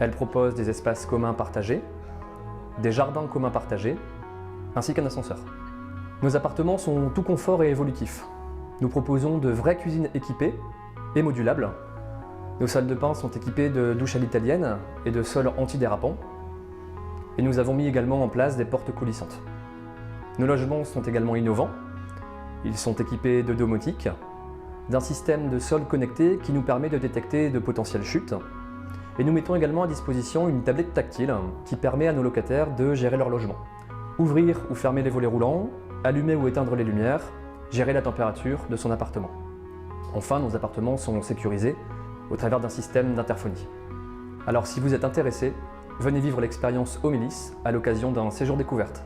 Speaker 1: Elles proposent des espaces communs partagés, des jardins communs partagés, ainsi qu'un ascenseur. Nos appartements sont tout confort et évolutifs. Nous proposons de vraies cuisines équipées et modulables. Nos salles de bain sont équipées de douches à l'italienne et de sols antidérapants. Et nous avons mis également en place des portes coulissantes. Nos logements sont également innovants. Ils sont équipés de domotique, d'un système de sol connecté qui nous permet de détecter de potentielles chutes. Et nous mettons également à disposition une tablette tactile qui permet à nos locataires de gérer leur logement. Ouvrir ou fermer les volets roulants, allumer ou éteindre les lumières, gérer la température de son appartement. Enfin, nos appartements sont sécurisés au travers d'un système d'interphonie. Alors si vous êtes intéressé, venez vivre l'expérience Homilis à l'occasion d'un séjour découverte.